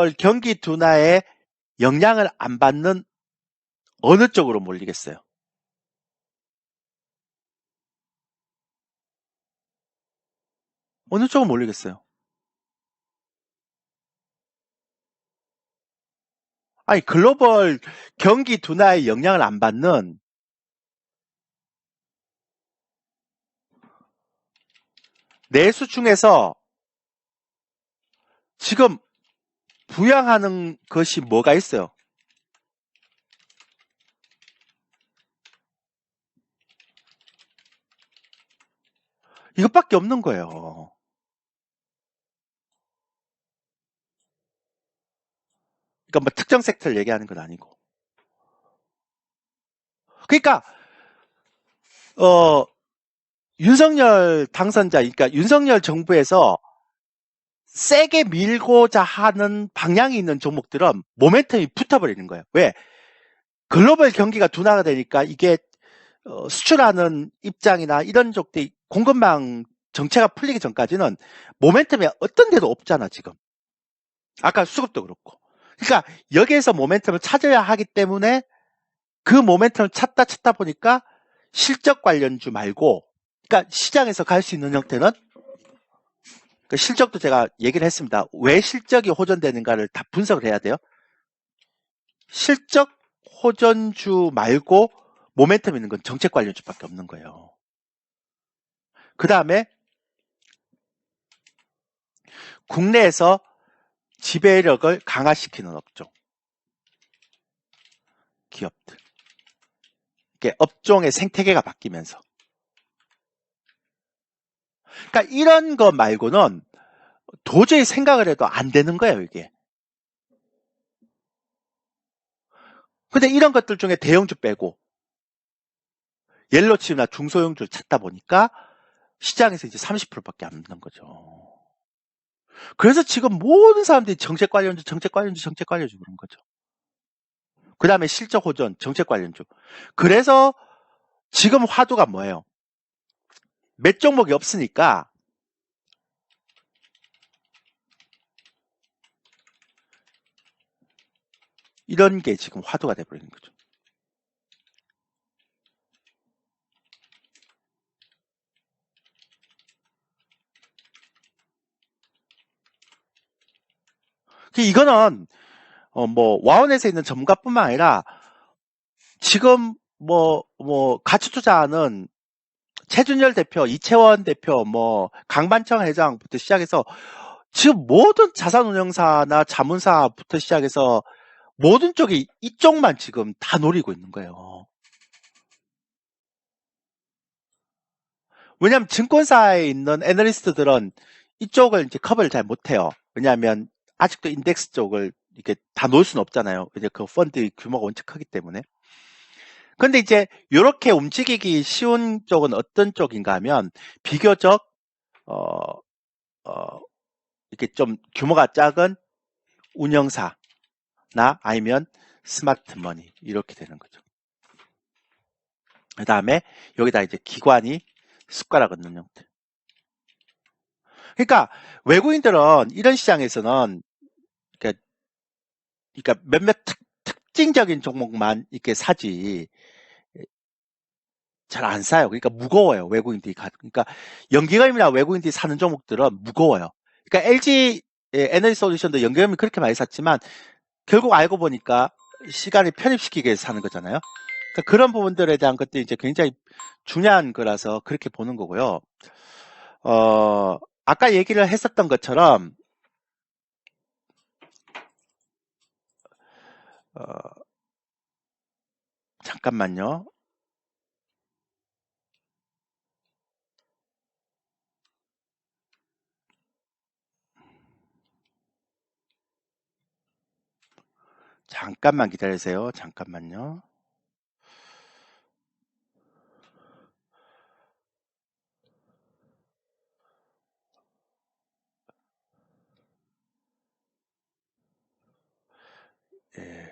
글로벌 경기 둔화에 영향을 안 받는 어느 쪽으로 몰리겠어요? 어느 쪽으로 몰리겠어요? 아니, 글로벌 경기 둔화에 영향을 안 받는 내수 중에서 지금 부양하는 것이 뭐가 있어요? 이것밖에 없는 거예요. 그러니까 뭐 특정 섹터를 얘기하는 건 아니고. 그러니까 윤석열 당선자, 그러니까 윤석열 정부에서 세게 밀고자 하는 방향이 있는 종목들은 모멘텀이 붙어버리는 거예요. 왜? 글로벌 경기가 둔화가 되니까 이게 수출하는 입장이나 이런 쪽들이 공급망 정체가 풀리기 전까지는 모멘텀이 어떤 데도 없잖아, 지금. 아까 수급도 그렇고. 그러니까 여기에서 모멘텀을 찾아야 하기 때문에 그 모멘텀을 찾다 보니까 실적 관련주 말고, 그러니까 시장에서 갈 수 있는 형태는 그 실적도 제가 얘기를 했습니다. 왜 실적이 호전되는가를 다 분석을 해야 돼요. 실적 호전주 말고 모멘텀 있는 건 정책 관련주밖에 없는 거예요. 그 다음에 국내에서 지배력을 강화시키는 업종, 기업들. 이게 업종의 생태계가 바뀌면서. 그러니까 이런 거 말고는 도저히 생각을 해도 안 되는 거예요, 이게. 근데 이런 것들 중에 대형주 빼고 옐로칩이나 중소형주를 찾다 보니까 시장에서 이제 30%밖에 안 남는 거죠. 그래서 지금 모든 사람들이 정책 관련주 그런 거죠. 그 다음에 실적 호전, 정책 관련주. 그래서 지금 화두가 뭐예요? 몇 종목이 없으니까 이런 게 지금 화두가 돼버리는 거죠. 이거는 뭐 와원에서 있는 전문가뿐만 아니라 지금 뭐 가치 투자하는 최준열 대표, 이채원 대표, 뭐 강반청 회장부터 시작해서 지금 모든 자산운용사나 자문사부터 시작해서 모든 쪽이 이쪽만 지금 다 노리고 있는 거예요. 왜냐하면 증권사에 있는 애널리스트들은 이쪽을 이제 커버를 잘 못해요. 왜냐하면 아직도 인덱스 쪽을 이렇게 다 놓을 수는 없잖아요. 이제 그 펀드 규모가 원체 크기 때문에. 근데 이제 이렇게 움직이기 쉬운 쪽은 어떤 쪽인가 하면 비교적 이렇게 좀 규모가 작은 운영사나 아니면 스마트머니 이렇게 되는 거죠. 그 다음에 여기다 이제 기관이 숟가락 얹는 형태. 그러니까 외국인들은 이런 시장에서는 그러니까 몇몇 특징적인 종목만 이렇게 사지 잘 안 사요. 그러니까 무거워요. 외국인들이 그러니까 연기금이나 외국인들이 사는 종목들은 무거워요. 그러니까 LG 에너지 솔루션도 연기금이 그렇게 많이 샀지만 결국 알고 보니까 시간을 편입시키기 위해서 사는 거잖아요. 그러니까 그런 부분들에 대한 것들이 이제 굉장히 중요한 거라서 그렇게 보는 거고요. 아까 얘기를 했었던 것처럼 잠깐만요. 잠깐만 기다리세요. 잠깐만요. 예.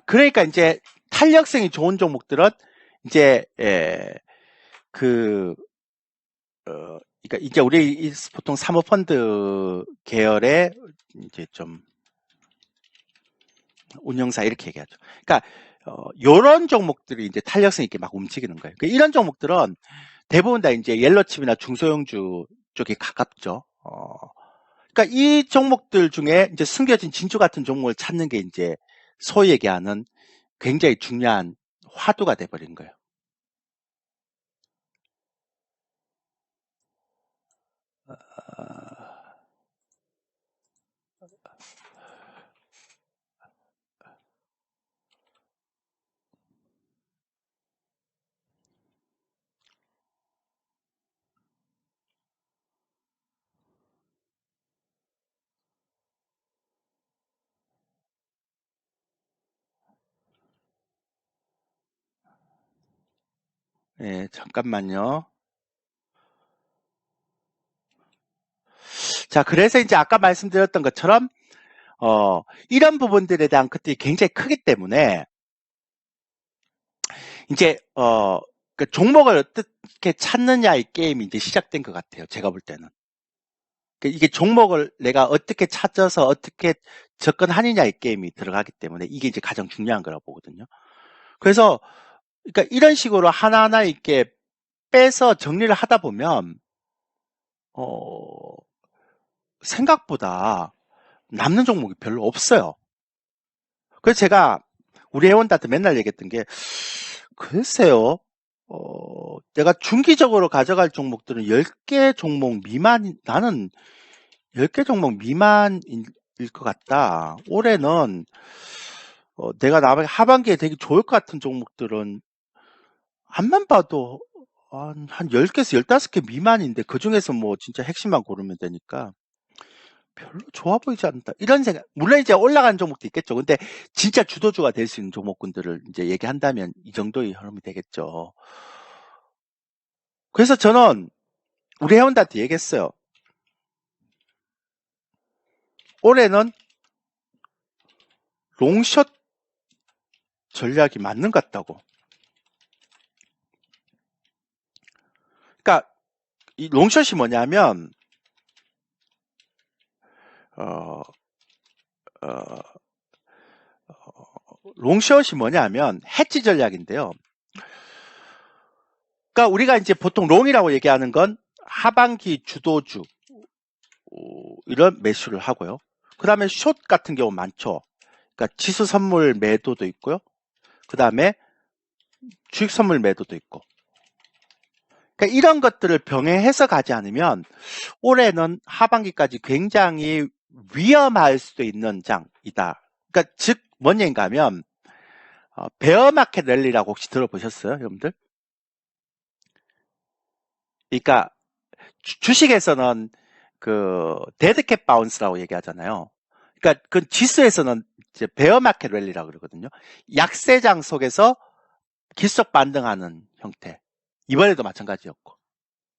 그러니까 이제 탄력성이 좋은 종목들은 이제 그러니까 이제 우리 보통 사모펀드 계열의 이제 좀 운영사 이렇게 얘기하죠. 그러니까 요런 종목들이 이제 탄력성 있게 막 움직이는 거예요. 그러니까 이런 종목들은 대부분 다 이제 옐로칩이나 중소형주 쪽에 가깝죠. 그러니까 이 종목들 중에 이제 숨겨진 진주 같은 종목을 찾는 게 이제 소위 얘기하는 굉장히 중요한 화두가 돼버린 거예요. 예, 잠깐만요. 자, 그래서 이제 아까 말씀드렸던 것처럼 이런 부분들에 대한 것들이 굉장히 크기 때문에 이제 그 종목을 어떻게 찾느냐의 게임이 이제 시작된 것 같아요. 제가 볼 때는. 이게 종목을 내가 어떻게 찾아서 어떻게 접근하느냐의 게임이 들어가기 때문에 이게 이제 가장 중요한 거라고 보거든요. 그래서 그러니까 이런 식으로 하나하나 이렇게 빼서 정리를 하다 보면 생각보다 남는 종목이 별로 없어요. 그래서 제가 우리 회원들한테 맨날 얘기했던 게 글쎄요. 내가 중기적으로 가져갈 종목들은 10개 종목 미만, 나는 10개 종목 미만일 것 같다. 올해는 내가 하반기에 되게 좋을 것 같은 종목들은 앞만 봐도 한 10개에서 15개 미만인데 그 중에서 뭐 진짜 핵심만 고르면 되니까 별로 좋아 보이지 않는다. 이런 생각. 물론 이제 올라가는 종목도 있겠죠. 근데 진짜 주도주가 될 수 있는 종목군들을 이제 얘기한다면 이 정도의 흐름이 되겠죠. 그래서 저는 우리 회원들한테 얘기했어요. 올해는 롱숏 전략이 맞는 것 같다고. 그러니까 이 롱숏이 뭐냐면 롱숏이 뭐냐면 해지 전략인데요. 그러니까 우리가 이제 보통 롱이라고 얘기하는 건 하반기 주도주 이런 매수를 하고요. 그 다음에 숏 같은 경우 많죠. 그러니까 지수 선물 매도도 있고요. 그 다음에 주식 선물 매도도 있고. 그러니까 이런 것들을 병행해서 가지 않으면 올해는 하반기까지 굉장히 위험할 수도 있는 장이다. 그러니까 즉 뭔 얘기인가 하면 베어마켓 랠리라고 혹시 들어보셨어요, 여러분들? 그러니까 주식에서는 그 데드캣 바운스라고 얘기하잖아요. 그러니까 그 지수에서는 이제 베어마켓 랠리라고 그러거든요. 약세장 속에서 기속 반등하는 형태. 이번에도 마찬가지였고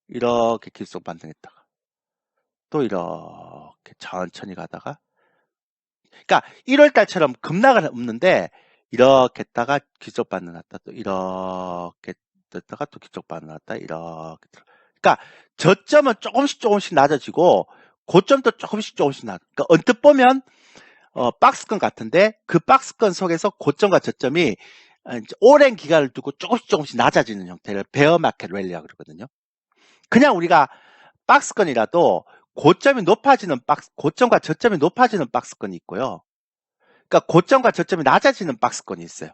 이렇게 기속 반등했다가 또 이렇게 천천히 가다가 그러니까 1월 달처럼 급락은 없는데 이렇게 했다가 기속 반등했다 또 이렇게 됐다가 또 기속 반등했다 이렇게 그러니까 저점은 조금씩 낮아지고 고점도 조금씩 낮아. 그러니까 언뜻 보면 박스권 같은데 그 박스권 속에서 고점과 저점이 오랜 기간을 두고 조금씩 낮아지는 형태를 베어마켓 랠리라고 그러거든요. 그냥 우리가 박스권이라도 고점과 저점이 높아지는 박스권이 있고요. 그러니까 고점과 저점이 낮아지는 박스권이 있어요.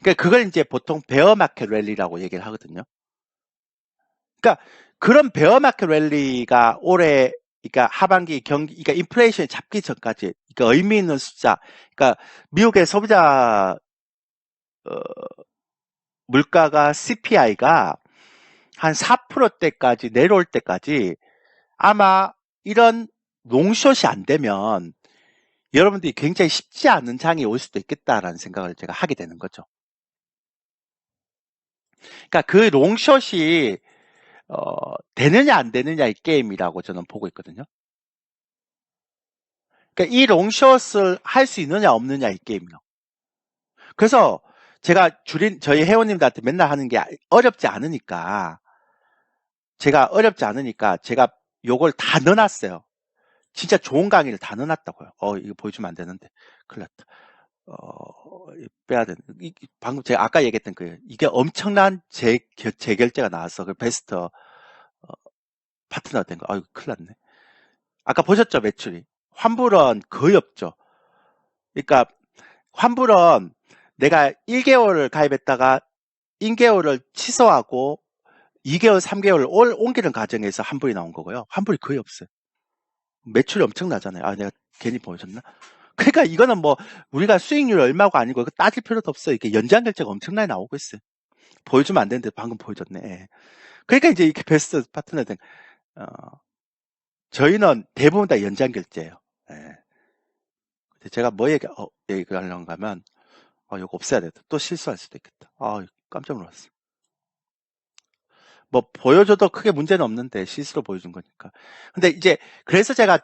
그러니까 그걸 이제 보통 베어마켓 랠리라고 얘기를 하거든요. 그러니까 그런 베어마켓 랠리가 올해 그러니까 하반기 그러니까 인플레이션이 잡기 전까지 그러니까 의미 있는 숫자 그러니까 미국의 소비자 물가가 CPI가 한 4%대까지 내려올 때까지 아마 이런 롱숏이 안 되면 여러분들이 굉장히 쉽지 않은 장이 올 수도 있겠다라는 생각을 제가 하게 되는 거죠. 그러니까 그 롱숏이 되느냐 안 되느냐의 게임이라고 저는 보고 있거든요. 그러니까 이 롱숏을 할 수 있느냐 없느냐의 게임이요. 그래서 제가 저희 회원님들한테 맨날 하는 게 어렵지 않으니까 제가 어렵지 않으니까 제가 요걸 다 넣어놨어요. 진짜 좋은 강의를 다 넣어놨다고요. 이거 보여주면 안 되는데. 큰일 났다. 빼야 되는. 방금 제가 아까 얘기했던 이게 엄청난 재결제가 나왔어. 그 베스트, 파트너 된 거. 아유, 큰일 났네. 아까 보셨죠, 매출이? 환불은 거의 없죠. 그러니까, 환불은 내가 1개월을 가입했다가 1개월을 취소하고 2개월, 3개월 옮기는 과정에서 환불이 나온 거고요. 환불이 거의 없어요. 매출이 엄청나잖아요. 아, 내가 괜히 보여줬나? 그러니까 이거는 뭐 우리가 수익률 얼마가 아니고 따질 필요도 없어요. 이게 연장 결제가 엄청나게 나오고 있어요. 보여주면 안 되는데 방금 보여줬네. 예. 그러니까 이제 이렇게 베스트 파트너 등 저희는 대부분 다 연장 결제예요. 예. 제가 뭐 얘기하려고 하면 이거 없애야 되겠다. 또 실수할 수도 있겠다. 깜짝 놀랐어. 뭐 보여줘도 크게 문제는 없는데 실수로 보여준 거니까. 근데 이제 그래서 제가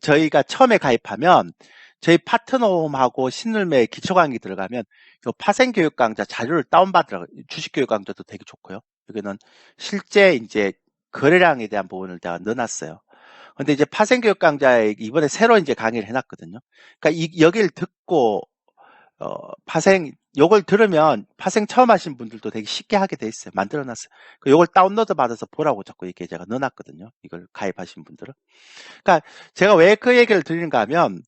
저희가 처음에 가입하면 저희 파트너홈하고 신룰매 기초 강의 들어가면 요 파생 교육 강좌 자료를 다운받으라고. 주식 교육 강좌도 되게 좋고요. 여기는 실제 이제 거래량에 대한 부분을 내가 넣어놨어요. 근데 이제 파생 교육 강좌에 이번에 새로 이제 강의를 해놨거든요. 그러니까 여기를 듣고 요걸 들으면 파생 처음 하신 분들도 되게 쉽게 하게 돼 있어요. 만들어놨어요. 요걸 다운로드 받아서 보라고 자꾸 이렇게 제가 넣어놨거든요. 이걸 가입하신 분들은. 그러니까 제가 왜 그 얘기를 드리는가 하면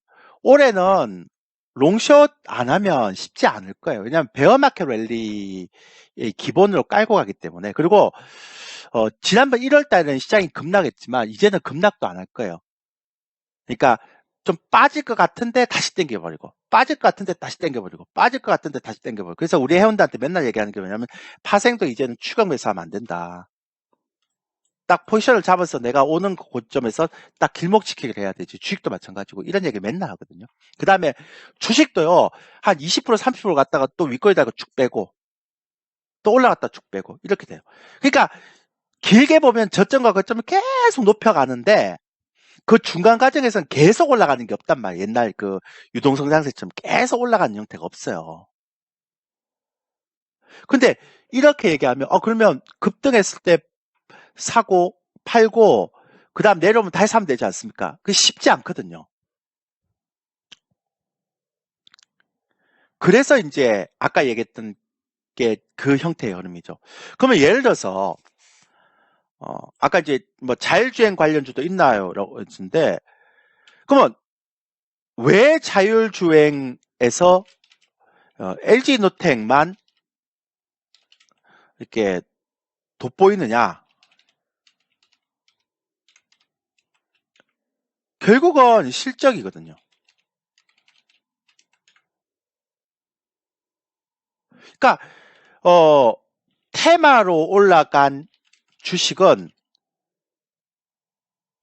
올해는 롱숏 안 하면 쉽지 않을 거예요. 왜냐하면 베어마켓 랠리의 기본으로 깔고 가기 때문에. 그리고 지난번 1월 달에는 시장이 급락했지만 이제는 급락도 안 할 거예요. 그러니까 좀 빠질 것 같은데 다시 땡겨버리고, 빠질 것 같은데 다시 땡겨버리고, 빠질 것 같은데 다시 땡겨버리고. 그래서 우리 회원들한테 맨날 얘기하는 게 뭐냐면 파생도 이제는 추격 매수하면 안 된다. 딱 포지션을 잡아서 내가 오는 고점에서 딱 길목 지키기를 해야 되지. 주식도 마찬가지고 이런 얘기 맨날 하거든요. 그 다음에 주식도요, 한 20% 30% 갔다가 또 윗꼬리다가 쭉 빼고 또 올라갔다 쭉 빼고 이렇게 돼요. 그러니까 길게 보면 저점과 거점을 계속 높여가는데 그 중간 과정에서는 계속 올라가는 게 없단 말이에요. 옛날 그 유동성장세처럼 계속 올라가는 형태가 없어요. 근데 이렇게 얘기하면 그러면 급등했을 때 사고 팔고 그 다음 내려오면 다시 사면 되지 않습니까? 그게 쉽지 않거든요. 그래서 이제 아까 얘기했던 게 그 형태의 흐름이죠. 그러면 예를 들어서 아까 이제 뭐 자율주행 관련주도 있나요? 라고 했는데 그러면 왜 자율주행에서 LG노텍만 이렇게 돋보이느냐? 결국은 실적이거든요. 그러니까 테마로 올라간 주식은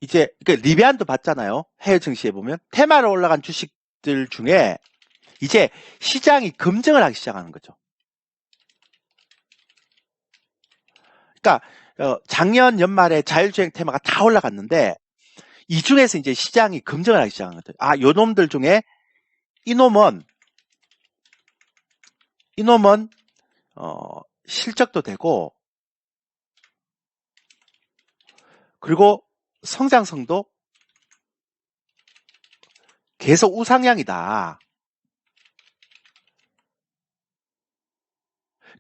이제 리비안도 봤잖아요. 해외 증시에 보면 테마로 올라간 주식들 중에 이제 시장이 검증을 하기 시작하는 거죠. 그러니까 작년 연말에 자율주행 테마가 다 올라갔는데 이 중에서 이제 시장이 검증을 하기 시작하는 거죠. 요 놈들 중에 이놈은 실적도 되고 그리고 성장성도 계속 우상향이다.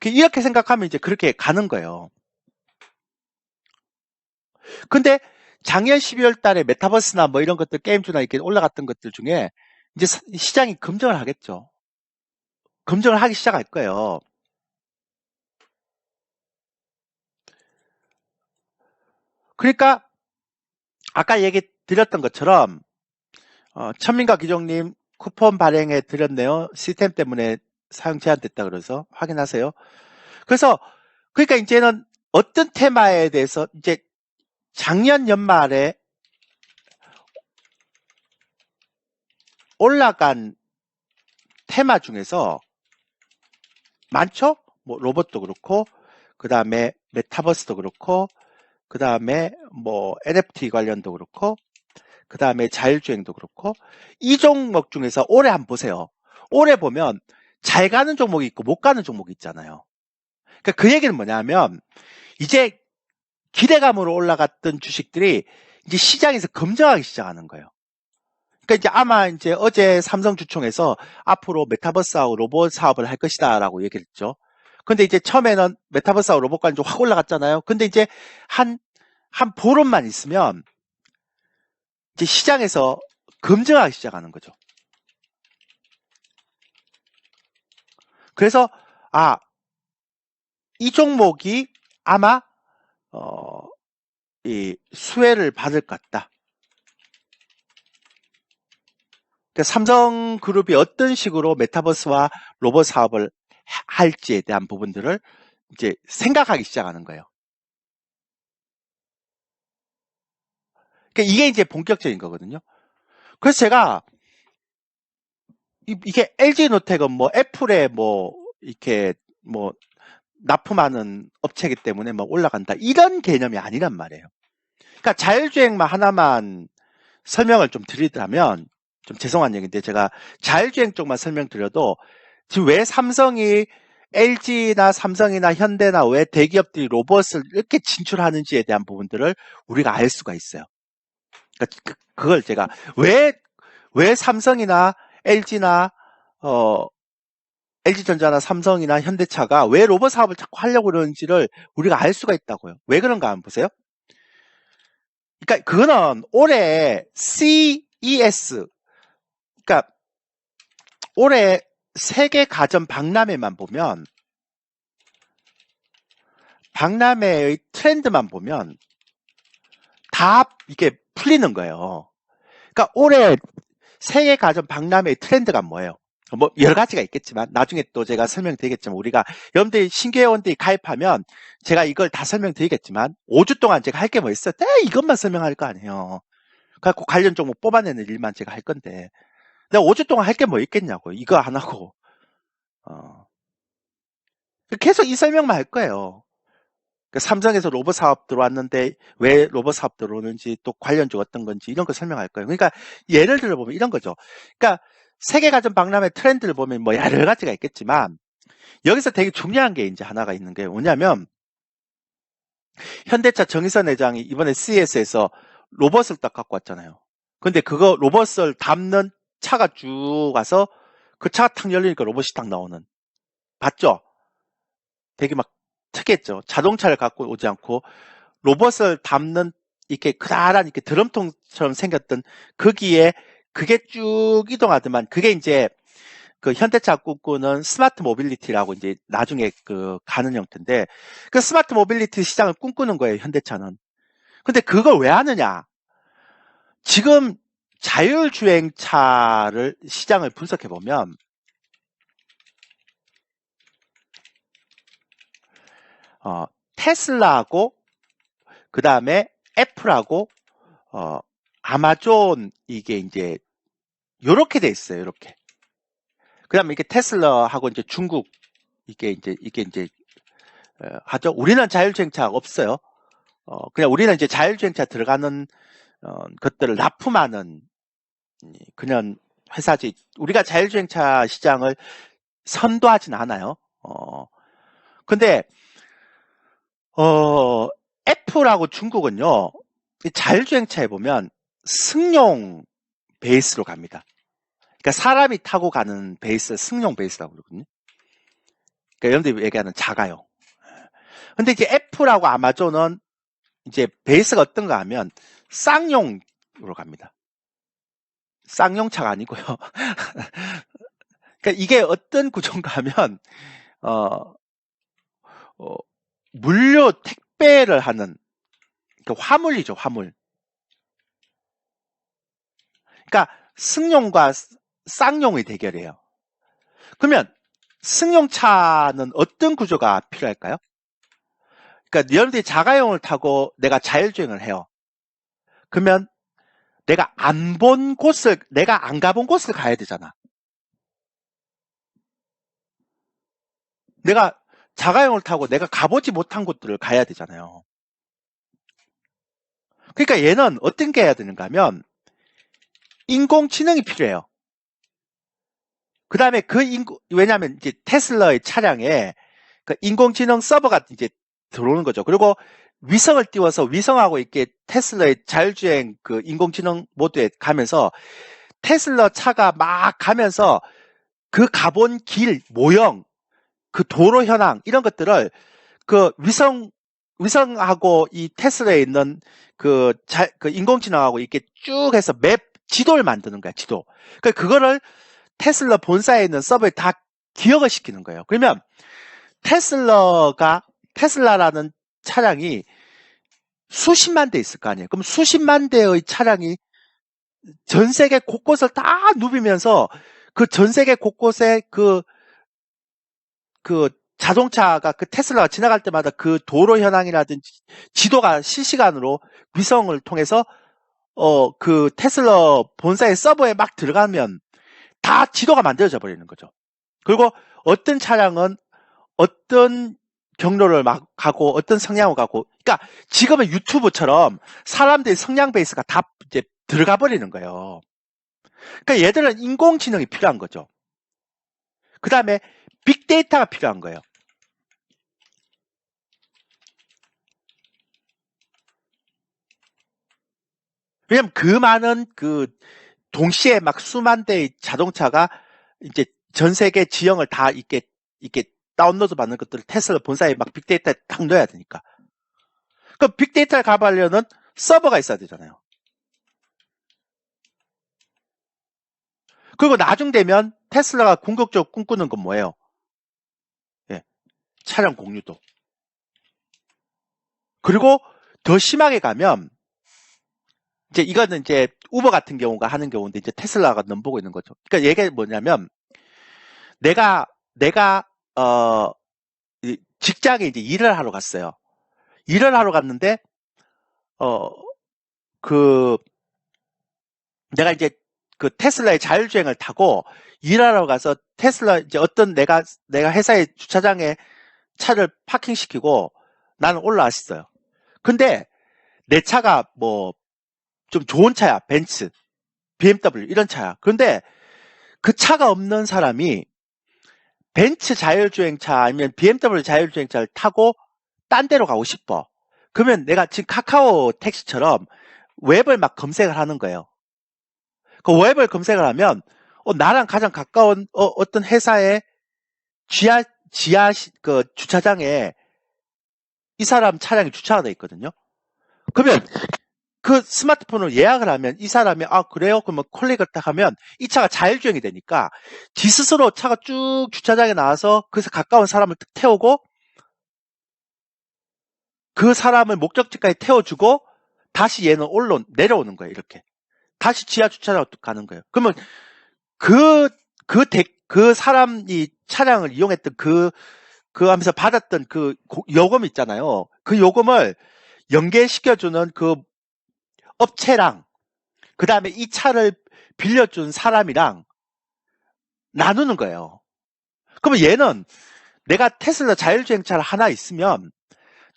이렇게 생각하면 이제 그렇게 가는 거예요. 근데 작년 12월 달에 메타버스나 뭐 이런 것들 게임주나 이렇게 올라갔던 것들 중에 이제 시장이 검증을 하겠죠. 검증을 하기 시작할 거예요. 그러니까 아까 얘기 드렸던 것처럼 천민가 기종님 쿠폰 발행해 드렸네요. 시스템 때문에 사용 제한됐다 그래서 확인하세요. 그래서 그러니까 이제는 어떤 테마에 대해서 이제 작년 연말에 올라간 테마 중에서 많죠? 뭐 로봇도 그렇고 그 다음에 메타버스도 그렇고 그 다음에 뭐 NFT 관련도 그렇고 그 다음에 자율주행도 그렇고 이 종목 중에서 올해 한번 보세요. 올해 보면 잘 가는 종목이 있고 못 가는 종목이 있잖아요. 그러니까 그 얘기는 뭐냐면 이제 기대감으로 올라갔던 주식들이 이제 시장에서 검증하기 시작하는 거예요. 그러니까 이제 아마 이제 어제 삼성주총에서 앞으로 메타버스하고 로봇 사업을 할 것이다라고 얘기를 했죠. 근데 이제 처음에는 메타버스하고 로봇까지 좀 확 올라갔잖아요. 근데 이제 한 보름만 있으면 이제 시장에서 검증하기 시작하는 거죠. 그래서 이 종목이 아마 이 수혜를 받을 것 같다. 그러니까 삼성그룹이 어떤 식으로 메타버스와 로봇 사업을 할지에 대한 부분들을 이제 생각하기 시작하는 거예요. 그러니까 이게 이제 본격적인 거거든요. 그래서 제가 이게 LG노텍은 뭐 애플에 뭐 이렇게 뭐 납품하는 업체이기 때문에 뭐 올라간다 이런 개념이 아니란 말이에요. 그러니까 자율주행만 하나만 설명을 좀 드리자면 좀 죄송한 얘기인데 제가 자율주행 쪽만 설명드려도 지금 왜 삼성이 LG나 삼성이나 현대나 왜 대기업들이 로봇을 이렇게 진출하는지에 대한 부분들을 우리가 알 수가 있어요. 그러니까 그걸 제가 왜 삼성이나 LG나 LG전자나 삼성이나 현대차가 왜 로봇 사업을 자꾸 하려고 그러는지를 우리가 알 수가 있다고요. 왜 그런가 한번 보세요. 그러니까 그거는 올해 CES, 그러니까 올해 세계 가전 박람회만 보면, 박람회의 트렌드만 보면 다 이게 풀리는 거예요. 그러니까 올해 세계 가전 박람회의 트렌드가 뭐예요? 뭐 여러 가지가 있겠지만 나중에 또 제가 설명드리겠지만 우리가 여러분들이 신규회원들이 가입하면 제가 이걸 다 설명드리겠지만 5주 동안 제가 할 게 뭐 있어요? 이것만 설명할 거 아니에요. 그래갖고 관련 종목 뽑아내는 일만 제가 할 건데 내가 5주 동안 할 게 뭐 있겠냐고요. 이거 안 하고 계속 이 설명만 할 거예요. 삼성에서 로봇 사업 들어왔는데 왜 로봇 사업 들어오는지 또 관련주가 어떤 건지 이런 거 설명할 거예요. 그러니까 예를 들어 보면 이런 거죠. 그러니까 세계 가전 박람회 트렌드를 보면 뭐 여러 가지가 있겠지만 여기서 되게 중요한 게 이제 하나가 있는 게 뭐냐면 현대차 정의선 회장이 이번에 CES에서 로봇을 딱 갖고 왔잖아요. 근데 그거 로봇을 담는 차가 쭉 가서 그 차가 탁 열리니까 로봇이 딱 나오는. 봤죠? 되게 막 특이했죠. 자동차를 갖고 오지 않고 로봇을 담는 이렇게 크다란 이렇게 드럼통처럼 생겼던 거기에 그게 쭉 이동하더만 그게 이제 그 현대차 꿈꾸는 스마트 모빌리티라고 이제 나중에 그 가는 형태인데 그 스마트 모빌리티 시장을 꿈꾸는 거예요, 현대차는. 근데 그걸 왜 하느냐? 지금 자율주행차를 시장을 분석해 보면 테슬라하고 그 다음에 애플하고 아마존 이게 이제 요렇게 돼 있어요. 요렇게. 그 다음에 이게 테슬라하고 이제 중국 이게 이제 하죠. 우리는 자율주행차 없어요. 그냥 우리는 이제 자율주행차 들어가는 것들을 납품하는 그냥 회사지. 우리가 자율주행차 시장을 선도하진 않아요. 근데 애플하고 중국은요. 자율주행차에 보면 승용 베이스로 갑니다. 그러니까 사람이 타고 가는 베이스, 승용 베이스라고 그러거든요. 그러니까 여러분들이 얘기하는 작아요. 근데 이제 애플하고 아마존은 이제 베이스가 어떤가 하면 쌍용으로 갑니다. 쌍용차가 아니고요. 그러니까 이게 어떤 구조인가 하면 물류 택배를 하는 그러니까 화물이죠, 화물. 그러니까 승용과 쌍용의 대결이에요. 그러면 승용차는 어떤 구조가 필요할까요? 그러니까 여러분들이 자가용을 타고 내가 자율주행을 해요. 그러면 내가 안 가본 곳을 가야 되잖아. 내가 자가용을 타고 내가 가보지 못한 곳들을 가야 되잖아요. 그러니까 얘는 어떤 게 해야 되는가 하면 인공지능이 필요해요. 그 다음에 왜냐하면 이제 테슬라의 차량에 그 인공지능 서버가 이제 들어오는 거죠. 그리고 위성을 띄워서 위성하고 이렇게 테슬라의 자율주행 그 인공지능 모드에 가면서 테슬라 차가 막 가면서 그 가본 길 모형, 그 도로 현황 이런 것들을 그 위성하고 이 테슬라에 있는 그 인공지능하고 이렇게 쭉 해서 맵 지도를 만드는 거야, 지도. 그거를 테슬라 본사에 있는 서버에 다 기억을 시키는 거예요. 그러면 테슬라라는 차량이 수십만 대 있을 거 아니에요. 그럼 수십만 대의 차량이 전 세계 곳곳을 다 누비면서 그 전 세계 곳곳에 그 자동차가 그 테슬라가 지나갈 때마다 그 도로 현황이라든지 지도가 실시간으로 위성을 통해서 그 테슬라 본사의 서버에 막 들어가면 다 지도가 만들어져 버리는 거죠. 그리고 어떤 차량은 어떤 경로를 막 가고 어떤 성향을 가고, 그러니까 지금은 유튜브처럼 사람들의 성향 베이스가 다 이제 들어가 버리는 거예요. 그러니까 얘들은 인공지능이 필요한 거죠. 그 다음에 빅데이터가 필요한 거예요. 왜냐면 그 많은 그 동시에 막 수만 대의 자동차가 이제 전 세계 지형을 다 이렇게 다운로드 받는 것들을 테슬라 본사에 막 빅데이터에 딱 넣어야 되니까. 그 빅데이터를 가입하려면 서버가 있어야 되잖아요. 그리고 나중 되면 테슬라가 궁극적으로 꿈꾸는 건 뭐예요? 예, 차량 공유도. 그리고 더 심하게 가면 이제 이거는 이제 우버 같은 경우가 하는 경우인데 이제 테슬라가 넘보고 있는 거죠. 그러니까 얘가 뭐냐면 내가 직장에 이제 일을 하러 갔어요. 일을 하러 갔는데 어 그 내가 이제 그 테슬라의 자율주행을 타고 일하러 가서 테슬라 이제 어떤 내가 회사의 주차장에 차를 파킹시키고 나는 올라왔어요. 근데 내 차가 뭐 좀 좋은 차야. 벤츠, BMW 이런 차야. 그런데 그 차가 없는 사람이 벤츠 자율주행차 아니면 BMW 자율주행차를 타고 딴 데로 가고 싶어. 그러면 내가 지금 카카오 택시처럼 웹을 막 검색을 하는 거예요. 그 웹을 검색을 하면 나랑 가장 가까운 어떤 회사의 지하 그 주차장에 이 사람 차량이 주차가 돼 있거든요. 그러면 그 스마트폰으로 예약을 하면 이 사람이 그래요? 그러면 클릭을 딱 하면 이 차가 자율주행이 되니까 지 스스로 차가 쭉 주차장에 나와서 그래서 가까운 사람을 딱 태우고 그 사람을 목적지까지 태워주고 다시 얘는 내려오는 거예요. 이렇게 다시 지하 주차장으로 가는 거예요. 그러면 그 사람이 차량을 이용했던 하면서 받았던 그 요금 있잖아요. 그 요금을 연계시켜주는 그 업체랑 그 다음에 이 차를 빌려준 사람이랑 나누는 거예요. 그러면 얘는 내가 테슬라 자율주행차를 하나 있으면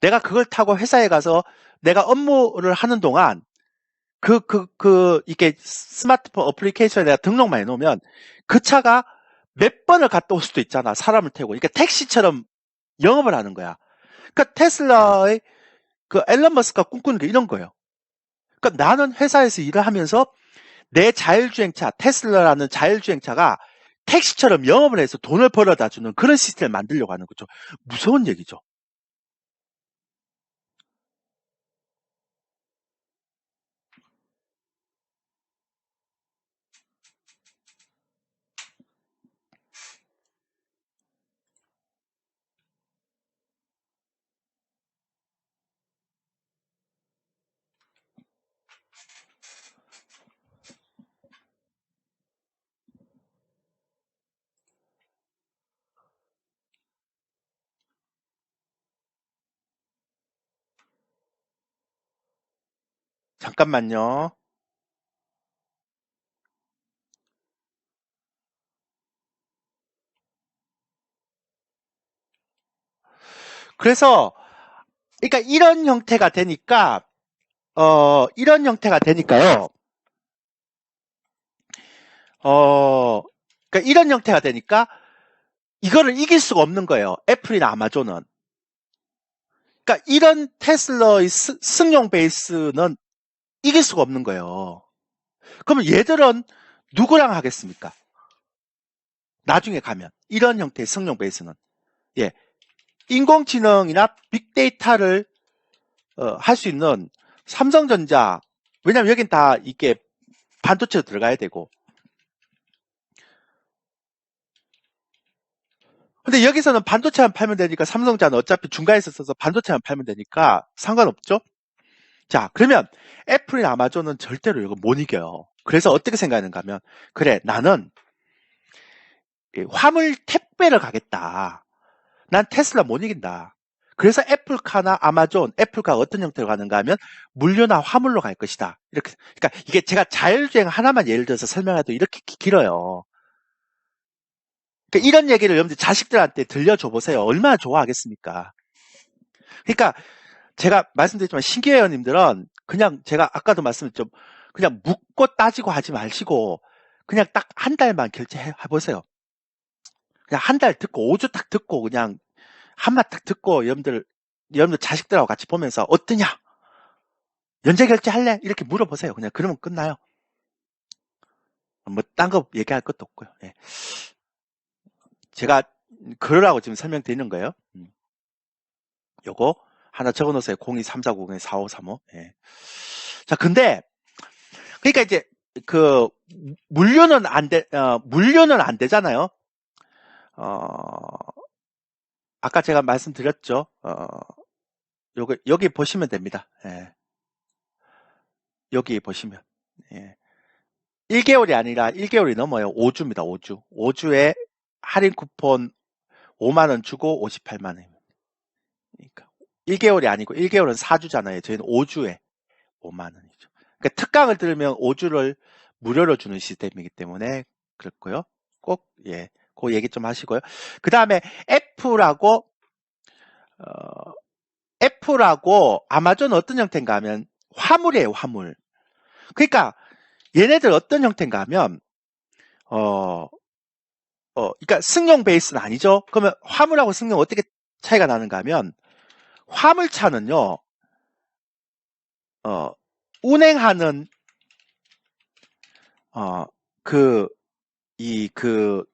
내가 그걸 타고 회사에 가서 내가 업무를 하는 동안 이렇게 스마트폰 어플리케이션에 내가 등록만 해놓으면 그 차가 몇 번을 갔다 올 수도 있잖아. 사람을 태우고. 그러니까 택시처럼 영업을 하는 거야. 그러니까 테슬라의 그 앨런 머스크가 꿈꾸는 게 이런 거예요. 그러니까 나는 회사에서 일을 하면서 내 자율주행차, 테슬라라는 자율주행차가 택시처럼 영업을 해서 돈을 벌어다 주는 그런 시스템을 만들려고 하는 거죠. 무서운 얘기죠. 잠깐만요. 그래서 그러니까 이런 형태가 되니까 이런 형태가 되니까요. 그러니까 이런 형태가 되니까 이거를 이길 수가 없는 거예요. 애플이나 아마존은. 그러니까 이런 테슬라의 승용 베이스는 이길 수가 없는 거예요. 그러면 얘들은 누구랑 하겠습니까? 나중에 가면 이런 형태의 승용 베이스는 예, 인공지능이나 빅데이터를 할 수 있는 삼성전자, 왜냐면 여긴 다 이게 반도체로 들어가야 되고, 근데 여기서는 반도체만 팔면 되니까 삼성전자는 어차피 중간에서 써서 반도체만 팔면 되니까 상관없죠? 자, 그러면 애플이나 아마존은 절대로 이거 못 이겨요. 그래서 어떻게 생각하는가 하면, 그래, 나는 화물 택배를 가겠다. 난 테슬라 못 이긴다. 그래서 애플카나 아마존, 애플카가 어떤 형태로 가는가 하면 물류나 화물로 갈 것이다. 이렇게, 그러니까 이게 제가 자율주행 하나만 예를 들어서 설명해도 이렇게 길어요. 그러니까 이런 얘기를 여러분들 자식들한테 들려줘 보세요. 얼마나 좋아하겠습니까? 그러니까 제가 말씀드렸지만 신기회원님들은 그냥 제가 아까도 말씀드렸죠. 그냥 묻고 따지고 하지 마시고 그냥 딱 한 달만 결제해 보세요. 그냥 한 달 듣고 5주 딱 듣고 그냥 한마 딱 듣고 여러분들 자식들하고 같이 보면서 어떠냐? 연재 결제할래? 이렇게 물어보세요. 그냥 그러면 끝나요. 뭐 딴 거 얘기할 것도 없고요. 예. 제가 그러라고 지금 설명드리는 거예요. 요거 하나 적어놓으세요. 02349-4535. 예. 자, 근데 그러니까 이제 그 물류는 물류는 안 되잖아요. 아까 제가 말씀드렸죠. 여기 보시면 됩니다. 예. 여기 보시면. 예. 1개월이 아니라 1개월이 넘어요. 5주입니다. 5주. 5주에 할인 쿠폰 5만원 주고 58만원입니다. 그러니까 1개월이 아니고 1개월은 4주잖아요. 저희는 5주에 5만원이죠. 그러니까 특강을 들으면 5주를 무료로 주는 시스템이기 때문에 그렇고요. 꼭 예, 그 얘기 좀 하시고요. 그 다음에 애플하고 아마존은 어떤 형태인가 하면 화물이에요. 화물. 그러니까 얘네들 어떤 형태인가 하면 그러니까 승용 베이스는 아니죠. 그러면 화물하고 승용 어떻게 차이가 나는가 하면 화물차는요, 운행하는, 그, 이, 그,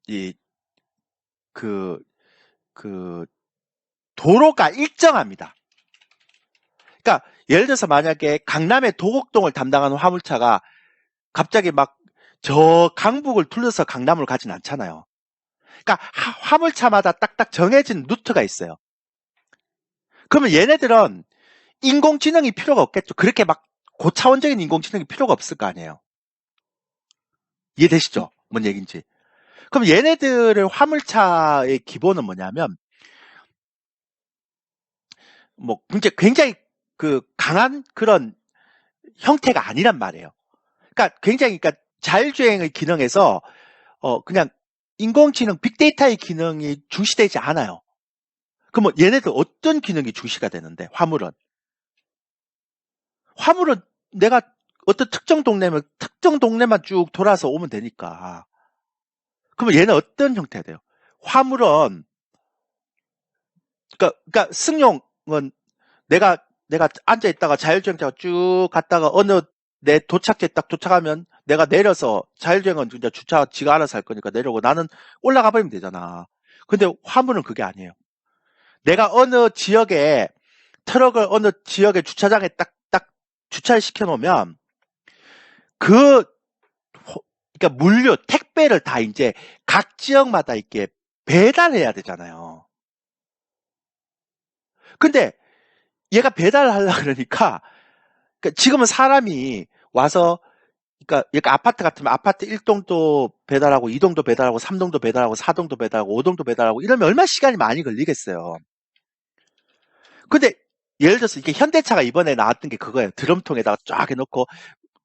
이, 그, 그, 도로가 일정합니다. 그러니까 예를 들어서 만약에 강남의 도곡동을 담당하는 화물차가 갑자기 막 저 강북을 둘러서 강남으로 가진 않잖아요. 그러니까 화물차마다 딱딱 정해진 루트가 있어요. 그러면 얘네들은 인공지능이 필요가 없겠죠. 그렇게 막 고차원적인 인공지능이 필요가 없을 거 아니에요. 이해되시죠? 뭔 얘기인지. 그럼 얘네들의 화물차의 기본은 뭐냐면, 뭐, 굉장히 그 강한 그런 형태가 아니란 말이에요. 그러니까 굉장히, 그러니까 자율주행의 기능에서, 그냥 인공지능 빅데이터의 기능이 중시되지 않아요. 그러면 얘네들 어떤 기능이 중시가 되는데, 화물은? 화물은 내가 어떤 특정 동네만 쭉 돌아서 오면 되니까. 그러면 얘는 어떤 형태가 돼요? 화물은, 그러니까 승용은 내가 앉아있다가 자율주행차가 쭉 갔다가 어느 내 도착지에 딱 도착하면 내가 내려서 자율주행은 진짜 주차 지가 알아서 할 거니까 내려오고 나는 올라가 버리면 되잖아. 근데 화물은 그게 아니에요. 내가 어느 지역에 트럭을 어느 지역의 주차장에 딱 주차를 시켜 놓으면 그 그러니까 물류 택배를 다 이제 각 지역마다 이렇게 배달해야 되잖아요. 근데 얘가 배달을 하려고 그러니까 지금은 사람이 와서 그러니까 아파트 같으면 아파트 1동도 배달하고 2동도 배달하고 3동도 배달하고 4동도 배달하고 5동도 배달하고 이러면 얼마나 시간이 많이 걸리겠어요. 근데 예를 들어서 이게 현대차가 이번에 나왔던 게 그거예요. 드럼통에다가 쫙 해놓고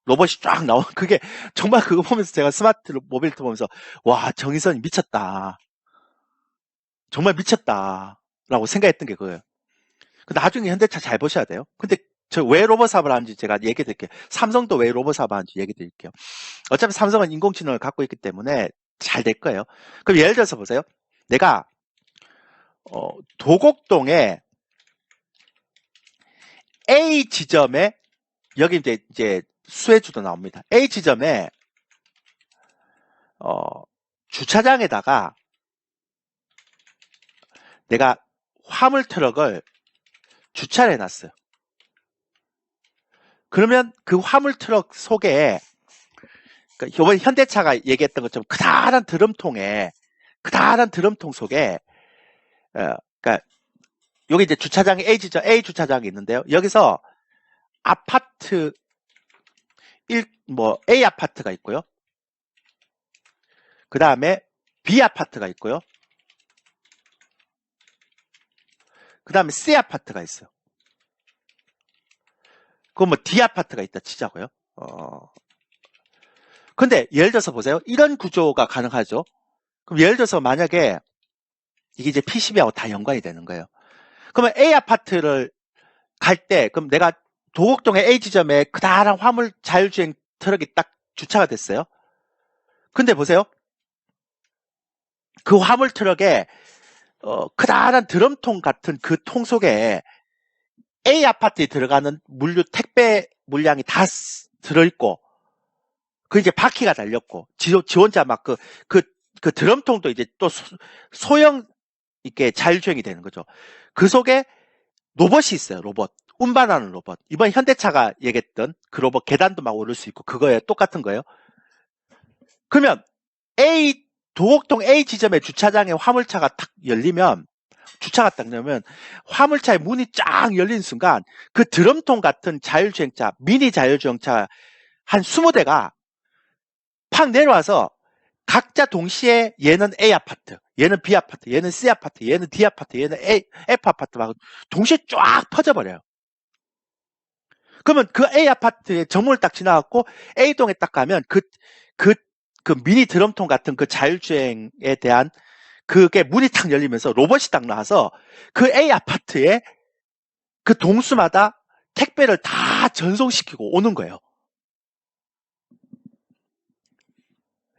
로봇이 쫙 나오는 그게 정말 그거 보면서 제가 스마트 모빌트 보면서 와 정의선이 미쳤다. 정말 미쳤다라고 생각했던 게 그거예요. 나중에 현대차 잘 보셔야 돼요. 근데 저 왜 로봇 사업을 하는지 제가 얘기 드릴게요. 삼성도 왜 로봇 사업을 하는지 얘기 드릴게요. 어차피 삼성은 인공지능을 갖고 있기 때문에 잘 될 거예요. 그럼 예를 들어서 보세요. 내가 도곡동에 A 지점에, 여기 이제 수혜주도 나옵니다. A 지점에, 주차장에다가 내가 화물 트럭을 주차를 해놨어요. 그러면 그 화물 트럭 속에, 그러니까 이번 현대차가 얘기했던 것처럼 그다란 드럼통 속에, 그러니까 여기 이제 주차장이 A 주차장이 있는데요. 여기서 아파트 A 아파트가 있고요. 그 다음에 B 아파트가 있고요. 그 다음에 C 아파트가 있어요. 그건 뭐 D 아파트가 있다 치자고요. 근데 예를 들어서 보세요. 이런 구조가 가능하죠. 그럼 예를 들어서 만약에 이게 이제 PCB하고 다 연관이 되는 거예요. 그러면 A 아파트를 갈 때, 그럼 내가 도곡동의 A 지점에 그다란 화물 자율주행 트럭이 딱 주차가 됐어요. 근데 보세요. 그 화물 트럭에 그다란 드럼통 같은 그 통 속에 A 아파트에 들어가는 택배 물량이 다 들어있고, 그 이제 바퀴가 달렸고, 지 혼자 막 그 드럼통도 이제 또 소형 이렇게 자율주행이 되는 거죠. 그 속에 로봇이 있어요. 로봇. 운반하는 로봇. 이번 현대차가 얘기했던 그 로봇 계단도 막 오를 수 있고 그거에 똑같은 거예요. 그러면 도곡동 A 지점의 주차장에 화물차가 탁 열리면, 주차가 딱 열리면 화물차의 문이 쫙 열리는 순간 그 드럼통 같은 자율주행차, 미니 자율주행차 한 20대가 팍 내려와서 각자 동시에 얘는 A 아파트, 얘는 B 아파트, 얘는 C 아파트, 얘는 D 아파트, 얘는 F 아파트 막 동시에 쫙 퍼져버려요. 그러면 그 A 아파트의 정문을 딱 지나갔고 A동에 딱 가면 그 미니 드럼통 같은 그 자율주행에 대한 그게 문이 탁 열리면서 로봇이 딱 나와서 그 A 아파트에 그 동수마다 택배를 다 전송시키고 오는 거예요.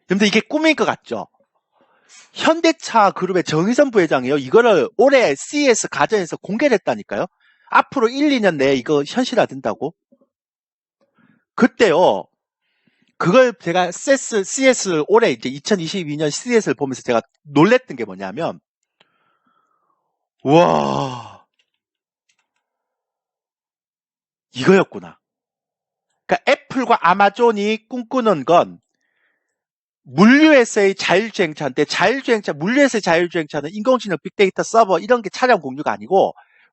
근데 이게 꿈일 것 같죠? 현대차 그룹의 정의선 부회장이요. 이거를 올해 CES 가전에서 공개를 했다니까요. 앞으로 1, 2년 내에 이거 현실화된다고. 그때요. 그걸 제가 CS 올해 이제 2022년 CES를 보면서 제가 놀랬던 게 뭐냐면, 와, 이거였구나. 그러니까 애플과 아마존이 꿈꾸는 건 물류에서의 자율주행차인데, 물류에서의 자율주행차는 인공지능, 빅데이터, 서버 이런 게 차량 공유가 아니고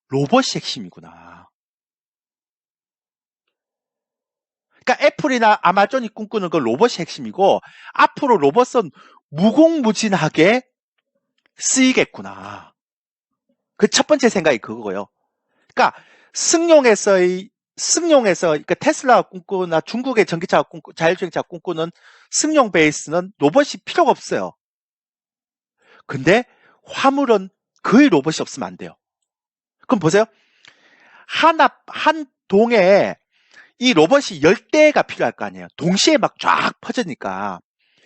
로봇이 핵심이구나. 그러니까 애플이나 아마존이 꿈꾸는 건 로봇이 핵심이고, 앞으로 로봇은 무궁무진하게 쓰이겠구나. 그 첫 번째 생각이 그거고요. 그러니까 그러니까 테슬라가 꿈꾸나 중국의 전기차가 자율주행차가 꿈꾸는 승용 베이스는 로봇이 필요가 없어요. 근데 화물은 거의 로봇이 없으면 안 돼요. 그럼 보세요. 한 동에 이 로봇이 10대가 필요할 거 아니에요. 동시에 막 쫙 퍼지니까.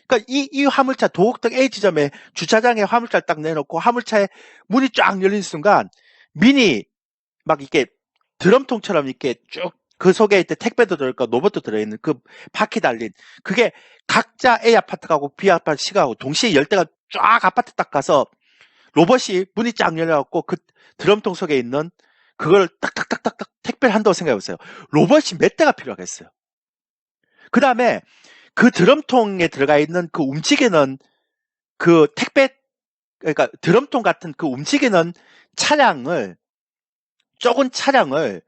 그러니까 이 화물차 도곡동 A 지점에 주차장에 화물차를 딱 내놓고 화물차에 문이 쫙 열리는 순간 미니 막 이렇게 드럼통처럼 이렇게 쭉 그 속에 이제 택배도 들어있고 로봇도 들어있는 그 바퀴 달린 그게 각자 A 아파트 가고 B 아파트 C 가고 동시에 10대가 쫙 아파트 딱 가서 로봇이 문이 쫙 열려갖고 그 드럼통 속에 있는 그걸 딱딱딱딱딱 택배를 한다고 생각해보세요. 로봇이 몇 대가 필요하겠어요. 그 다음에 그 드럼통에 들어가 있는 그 움직이는 그 택배, 그러니까 드럼통 같은 그 움직이는 적은 차량을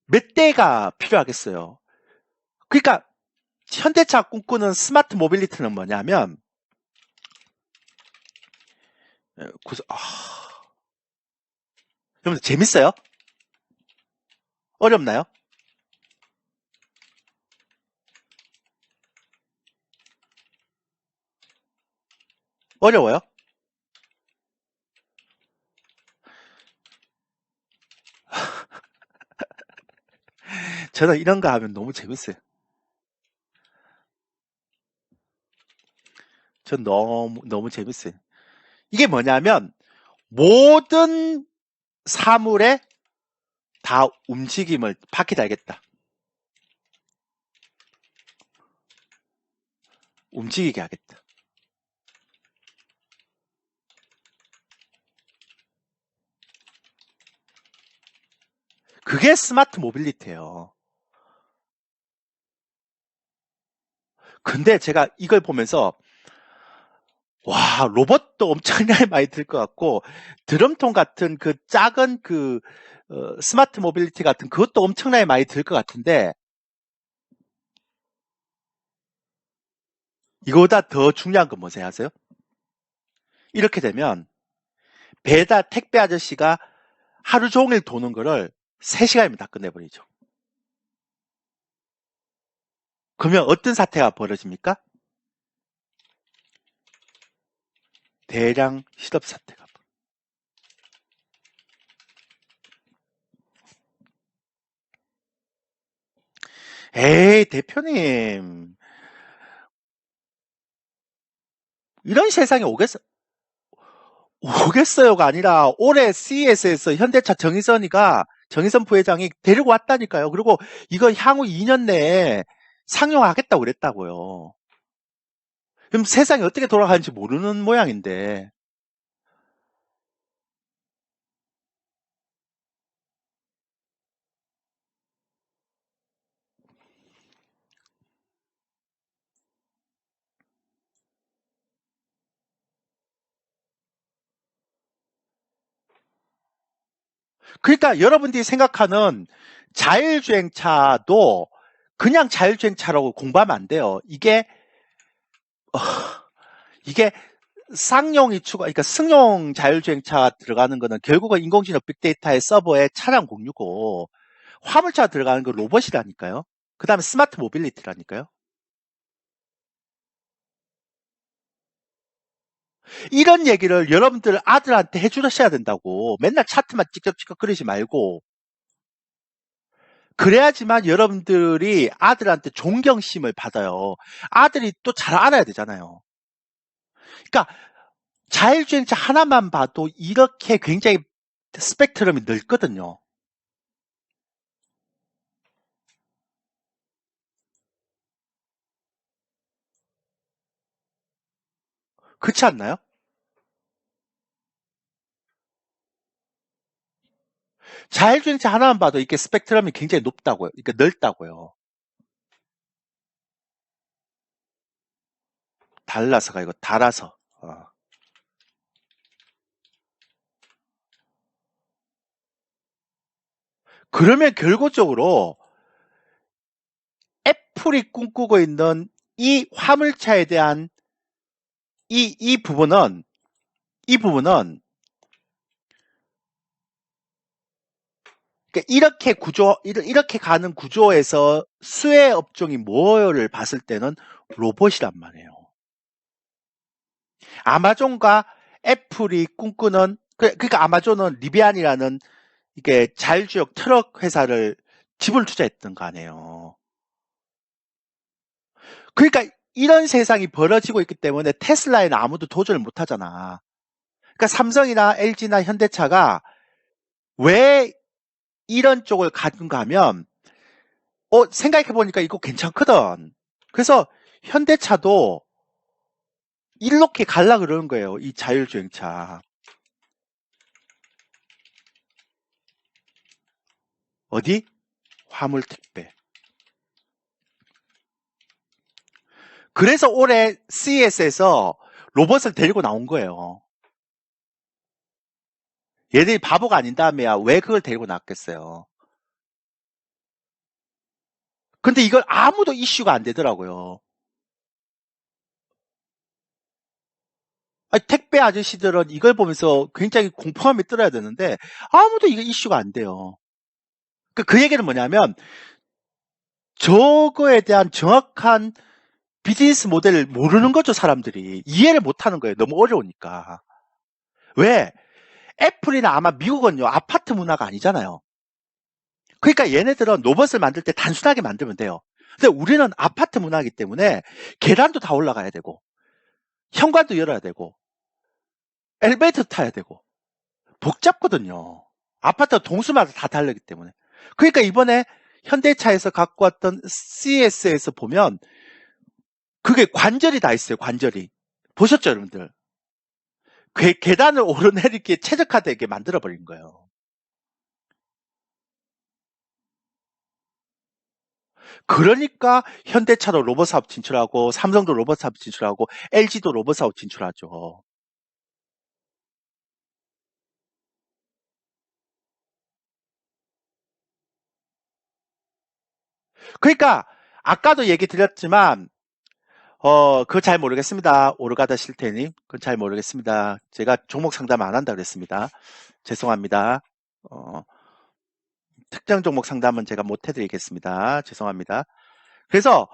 몇 대가 필요하겠어요. 그러니까 현대차 꿈꾸는 스마트 모빌리티는 뭐냐면, 여러분 재밌어요? 어렵나요? 어려워요? 저는 이런 거 하면 너무 재밌어요. 전 너무 재밌어요. 이게 뭐냐면 모든 사물에 다 움직임을 바퀴 달겠다. 움직이게 하겠다. 그게 스마트 모빌리티예요. 근데 제가 이걸 보면서 와, 로봇도 엄청나게 많이 들 것 같고 드럼통 같은 그 작은 그 스마트 모빌리티 같은 그것도 엄청나게 많이 들 것 같은데 이거보다 더 중요한 건 뭐세요? 아세요? 이렇게 되면 배달 택배 아저씨가 하루 종일 도는 거를 3시간이면 다 끝내버리죠. 그러면 어떤 사태가 벌어집니까? 대량 실업 사태가. 에이, 대표님. 이런 세상에 오겠어요가 아니라 올해 CES에서 현대차 정의선 부회장이 데리고 왔다니까요. 그리고 이거 향후 2년 내에 상용하겠다고 그랬다고요. 그럼 세상이 어떻게 돌아가는지 모르는 모양인데. 그러니까 여러분들이 생각하는 자율주행차도 그냥 자율주행차라고 공부하면 안 돼요. 이게 그러니까 승용 자율주행차 들어가는 거는 결국은 인공지능 빅데이터의 서버에 차량 공유고 화물차 들어가는 건 로봇이라니까요. 그 다음에 스마트 모빌리티라니까요. 이런 얘기를 여러분들 아들한테 해주셔야 된다고. 맨날 차트만 찍적찍적 그러지 말고. 그래야지만 여러분들이 아들한테 존경심을 받아요. 아들이 또 잘 알아야 되잖아요. 그러니까 자율주행차 하나만 봐도 이렇게 굉장히 스펙트럼이 넓거든요. 그렇지 않나요? 자율주행차 하나만 봐도 이렇게 스펙트럼이 굉장히 높다고요. 그러니까 넓다고요. 달라서가 이거 달아서. 그러면 결과적으로 애플이 꿈꾸고 있는 이 화물차에 대한 이 부분은 그러니까 이렇게 가는 구조에서 수혜 업종이 뭐를 봤을 때는 로봇이란 말이에요. 아마존과 애플이 꿈꾸는 그러니까 아마존은 리비안이라는 이게 자율주행 트럭 회사를 지분 투자했던 거 아니에요. 그러니까 이런 세상이 벌어지고 있기 때문에 테슬라에는 아무도 도전을 못 하잖아. 그러니까 삼성이나 LG나 현대차가 왜 이런 쪽을 가는가 하면 생각해보니까 이거 괜찮거든. 그래서 현대차도 이렇게 갈라 그러는 거예요. 이 자율주행차. 어디? 화물택배. 그래서 올해 CES에서 로봇을 데리고 나온 거예요. 얘들이 바보가 아닌 다음에야 왜 그걸 데리고 나왔겠어요. 근데 이걸 아무도 이슈가 안 되더라고요. 아니, 택배 아저씨들은 이걸 보면서 굉장히 공포감이 들어야 되는데 아무도 이거 이슈가 안 돼요. 그 얘기는 뭐냐면 저거에 대한 정확한 비즈니스 모델을 모르는 거죠, 사람들이. 이해를 못 하는 거예요. 너무 어려우니까. 왜? 애플이나 아마 미국은요, 아파트 문화가 아니잖아요. 그러니까 얘네들은 로봇을 만들 때 단순하게 만들면 돼요. 근데 우리는 아파트 문화이기 때문에 계단도 다 올라가야 되고, 현관도 열어야 되고, 엘리베이터 타야 되고, 복잡거든요. 아파트가 동수마다 다 다르기 때문에. 그러니까 이번에 현대차에서 갖고 왔던 CS에서 보면 그게 관절이 다 있어요. 관절이. 보셨죠, 여러분들? 계단을 오르내리게 최적화되게 만들어버린 거예요. 그러니까 현대차도 로봇 사업 진출하고 삼성도 로봇 사업 진출하고 LG도 로봇 사업 진출하죠. 그러니까 아까도 얘기 드렸지만 그거 잘 모르겠습니다. 오르가다 실태님. 그건 잘 모르겠습니다. 제가 종목 상담 안 한다 그랬습니다. 죄송합니다. 어, 특정 종목 상담은 제가 못 해드리겠습니다. 죄송합니다. 그래서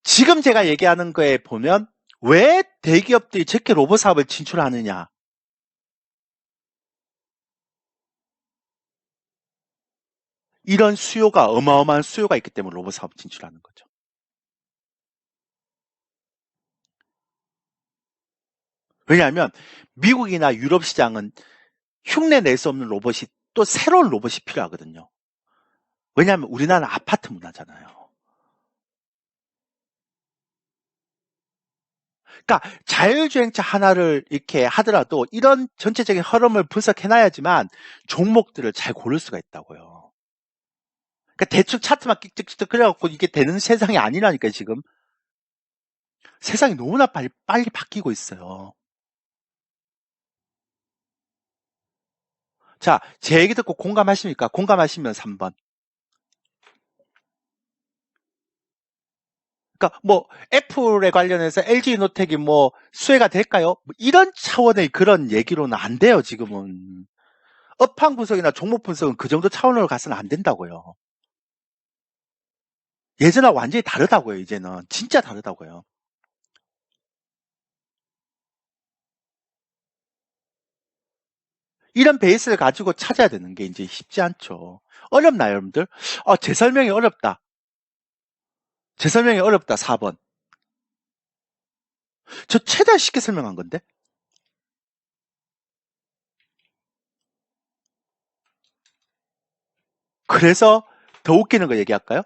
지금 제가 얘기하는 거에 보면 왜 대기업들이 저렇게 로봇 사업을 진출하느냐. 이런 수요가 어마어마한 수요가 있기 때문에 로봇 사업 진출하는 거죠. 왜냐하면 미국이나 유럽 시장은 흉내 낼 수 없는 로봇이 또 새로운 로봇이 필요하거든요. 왜냐하면 우리나라는 아파트 문화잖아요. 그러니까 자율주행차 하나를 이렇게 하더라도 이런 전체적인 흐름을 분석해놔야지만 종목들을 잘 고를 수가 있다고요. 그러니까 대충 차트만 끽끽끽 그래갖고 이게 되는 세상이 아니라니까요, 지금. 세상이 너무나 빨리 바뀌고 있어요. 자, 제 얘기 듣고 공감하십니까? 공감하시면 3번. 그러니까 뭐 애플에 관련해서 LG 노텍이 뭐 수혜가 될까요? 뭐 이런 차원의 그런 얘기로는 안 돼요, 지금은. 업황 분석이나 종목 분석은 그 정도 차원으로 가서는 안 된다고요. 예전하고 완전히 다르다고요, 이제는. 진짜 다르다고요. 이런 베이스를 가지고 찾아야 되는 게 이제 쉽지 않죠. 어렵나요, 여러분들? 제 설명이 어렵다. 제 설명이 어렵다, 4번. 저 최대한 쉽게 설명한 건데? 그래서 더 웃기는 거 얘기할까요?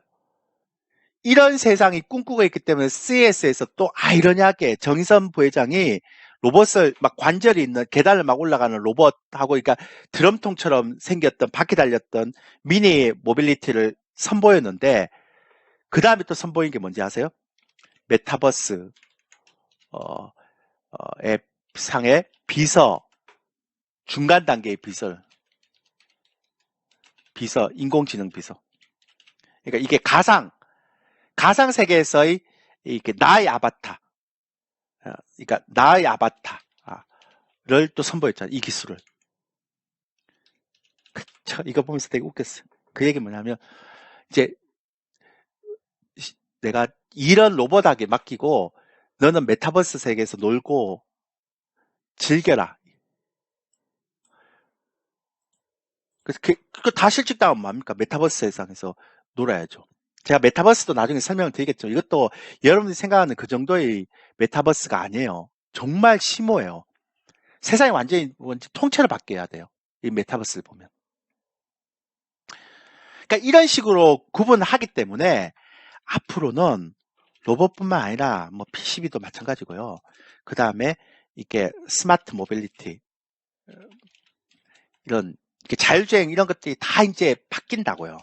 이런 세상이 꿈꾸고 있기 때문에 CS에서 또 아이러니하게 정의선 부회장이 로봇을 막 관절이 있는 계단을 막 올라가는 로봇하고 그러니까 드럼통처럼 생겼던 바퀴 달렸던 미니 모빌리티를 선보였는데 그 다음에 또 선보인 게 뭔지 아세요? 메타버스 어, 앱 상의 비서 중간 단계의 비서 인공지능 비서 그러니까 이게 가상 세계에서의 이게 나의 아바타 그러니까 나의 아바타를 또 선보였잖아요. 이 기술을. 저 이거 보면서 되게 웃겼어요. 그 얘기 뭐냐면 이제 내가 이런 로봇에게 맡기고 너는 메타버스 세계에서 놀고 즐겨라. 그래서 그거 다 실직당하면 뭐합니까? 메타버스 세상에서 놀아야죠. 제가 메타버스도 나중에 설명을 드리겠죠. 이것도 여러분들이 생각하는 그 정도의 메타버스가 아니에요. 정말 심오해요. 세상이 완전히 통째로 바뀌어야 돼요. 이 메타버스를 보면. 그러니까 이런 식으로 구분하기 때문에 앞으로는 로봇뿐만 아니라 뭐 PCB도 마찬가지고요. 그 다음에 이게 스마트 모빌리티 이런 자율주행 이런 것들이 다 이제 바뀐다고요.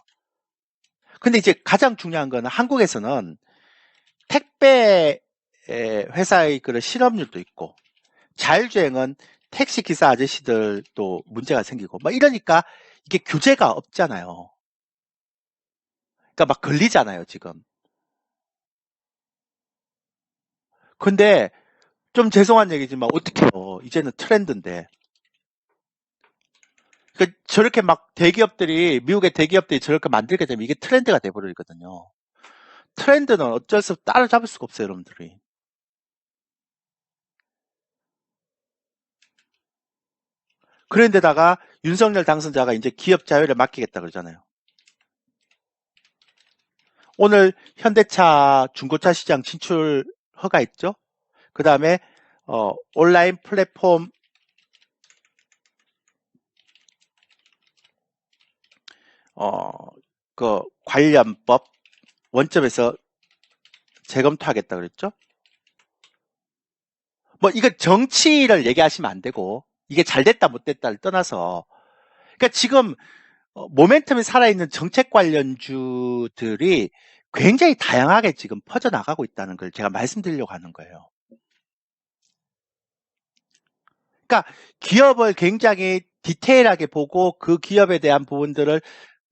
근데 이제 가장 중요한 거는 한국에서는 택배 회사의 그런 실업률도 있고 자율주행은 택시 기사 아저씨들도 문제가 생기고 막 이러니까 이게 규제가 없잖아요. 그러니까 막 걸리잖아요, 지금. 근데 좀 죄송한 얘기지만 어떡해요. 이제는 트렌드인데. 그러니까 저렇게 막 대기업들이 미국의 대기업들이 저렇게 만들게 되면 이게 트렌드가 돼버리거든요. 트렌드는 어쩔 수 없이 따라잡을 수가 없어요, 여러분들이. 그런데다가 윤석열 당선자가 이제 기업 자율에 맡기겠다 그러잖아요. 오늘 현대차 중고차 시장 진출 허가했죠. 그 다음에 온라인 플랫폼 그 관련법 원점에서 재검토하겠다 그랬죠? 뭐 이거 정치를 얘기하시면 안 되고 이게 잘 됐다 못 됐다를 떠나서 그러니까 지금 모멘텀이 살아있는 정책 관련주들이 굉장히 다양하게 지금 퍼져나가고 있다는 걸 제가 말씀드리려고 하는 거예요. 그러니까 기업을 굉장히 디테일하게 보고 그 기업에 대한 부분들을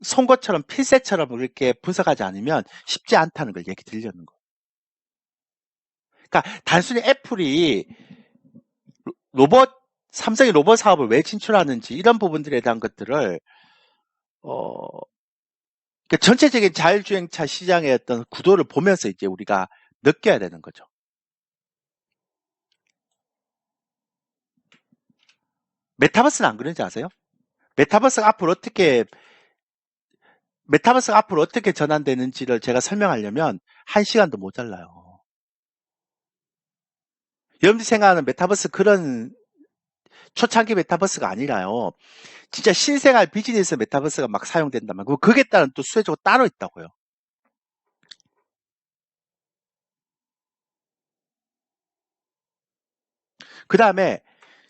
송곳처럼 필새처럼 이렇게 분석하지 않으면 쉽지 않다는 걸 얘기 드리려는 거예요. 그러니까 단순히 애플이 삼성이 로봇 사업을 왜 진출하는지 이런 부분들에 대한 것들을 그러니까 전체적인 자율주행차 시장의 어떤 구도를 보면서 이제 우리가 느껴야 되는 거죠. 메타버스는 안 그런지 아세요? 메타버스가 앞으로 어떻게 전환되는지를 제가 설명하려면 1시간도 모자라요. 여러분들이 생각하는 메타버스 그런 초창기 메타버스가 아니라요. 진짜 실생활 비즈니스 메타버스가 막 사용된단 말이에요. 그게 따른 또 수혜주가 따로 있다고요. 그 다음에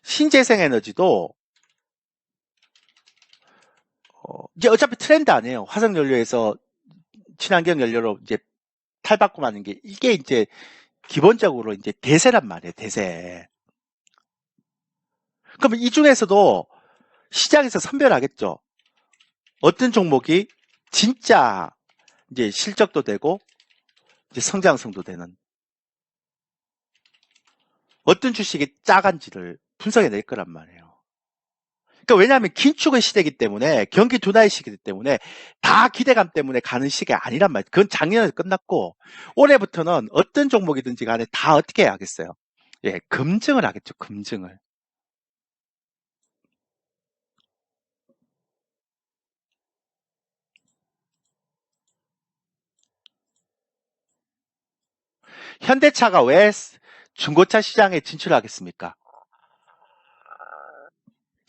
신재생에너지도 이제 어차피 트렌드 아니에요. 화석연료에서 친환경 연료로 이제 탈바꿈하는 게 이게 이제 기본적으로 이제 대세란 말이에요. 대세. 그러면 이 중에서도 시장에서 선별하겠죠. 어떤 종목이 진짜 이제 실적도 되고 이제 성장성도 되는 어떤 주식이 짜간지를 분석해낼 거란 말이에요. 그러니까 왜냐하면 긴축의 시대이기 때문에 경기 둔화의 시기이기 때문에 다 기대감 때문에 가는 시기 아니란 말이에요. 그건 작년에 끝났고 올해부터는 어떤 종목이든지 간에 다 어떻게 해야겠어요? 예, 검증을 하겠죠. 검증을. 현대차가 왜 중고차 시장에 진출하겠습니까?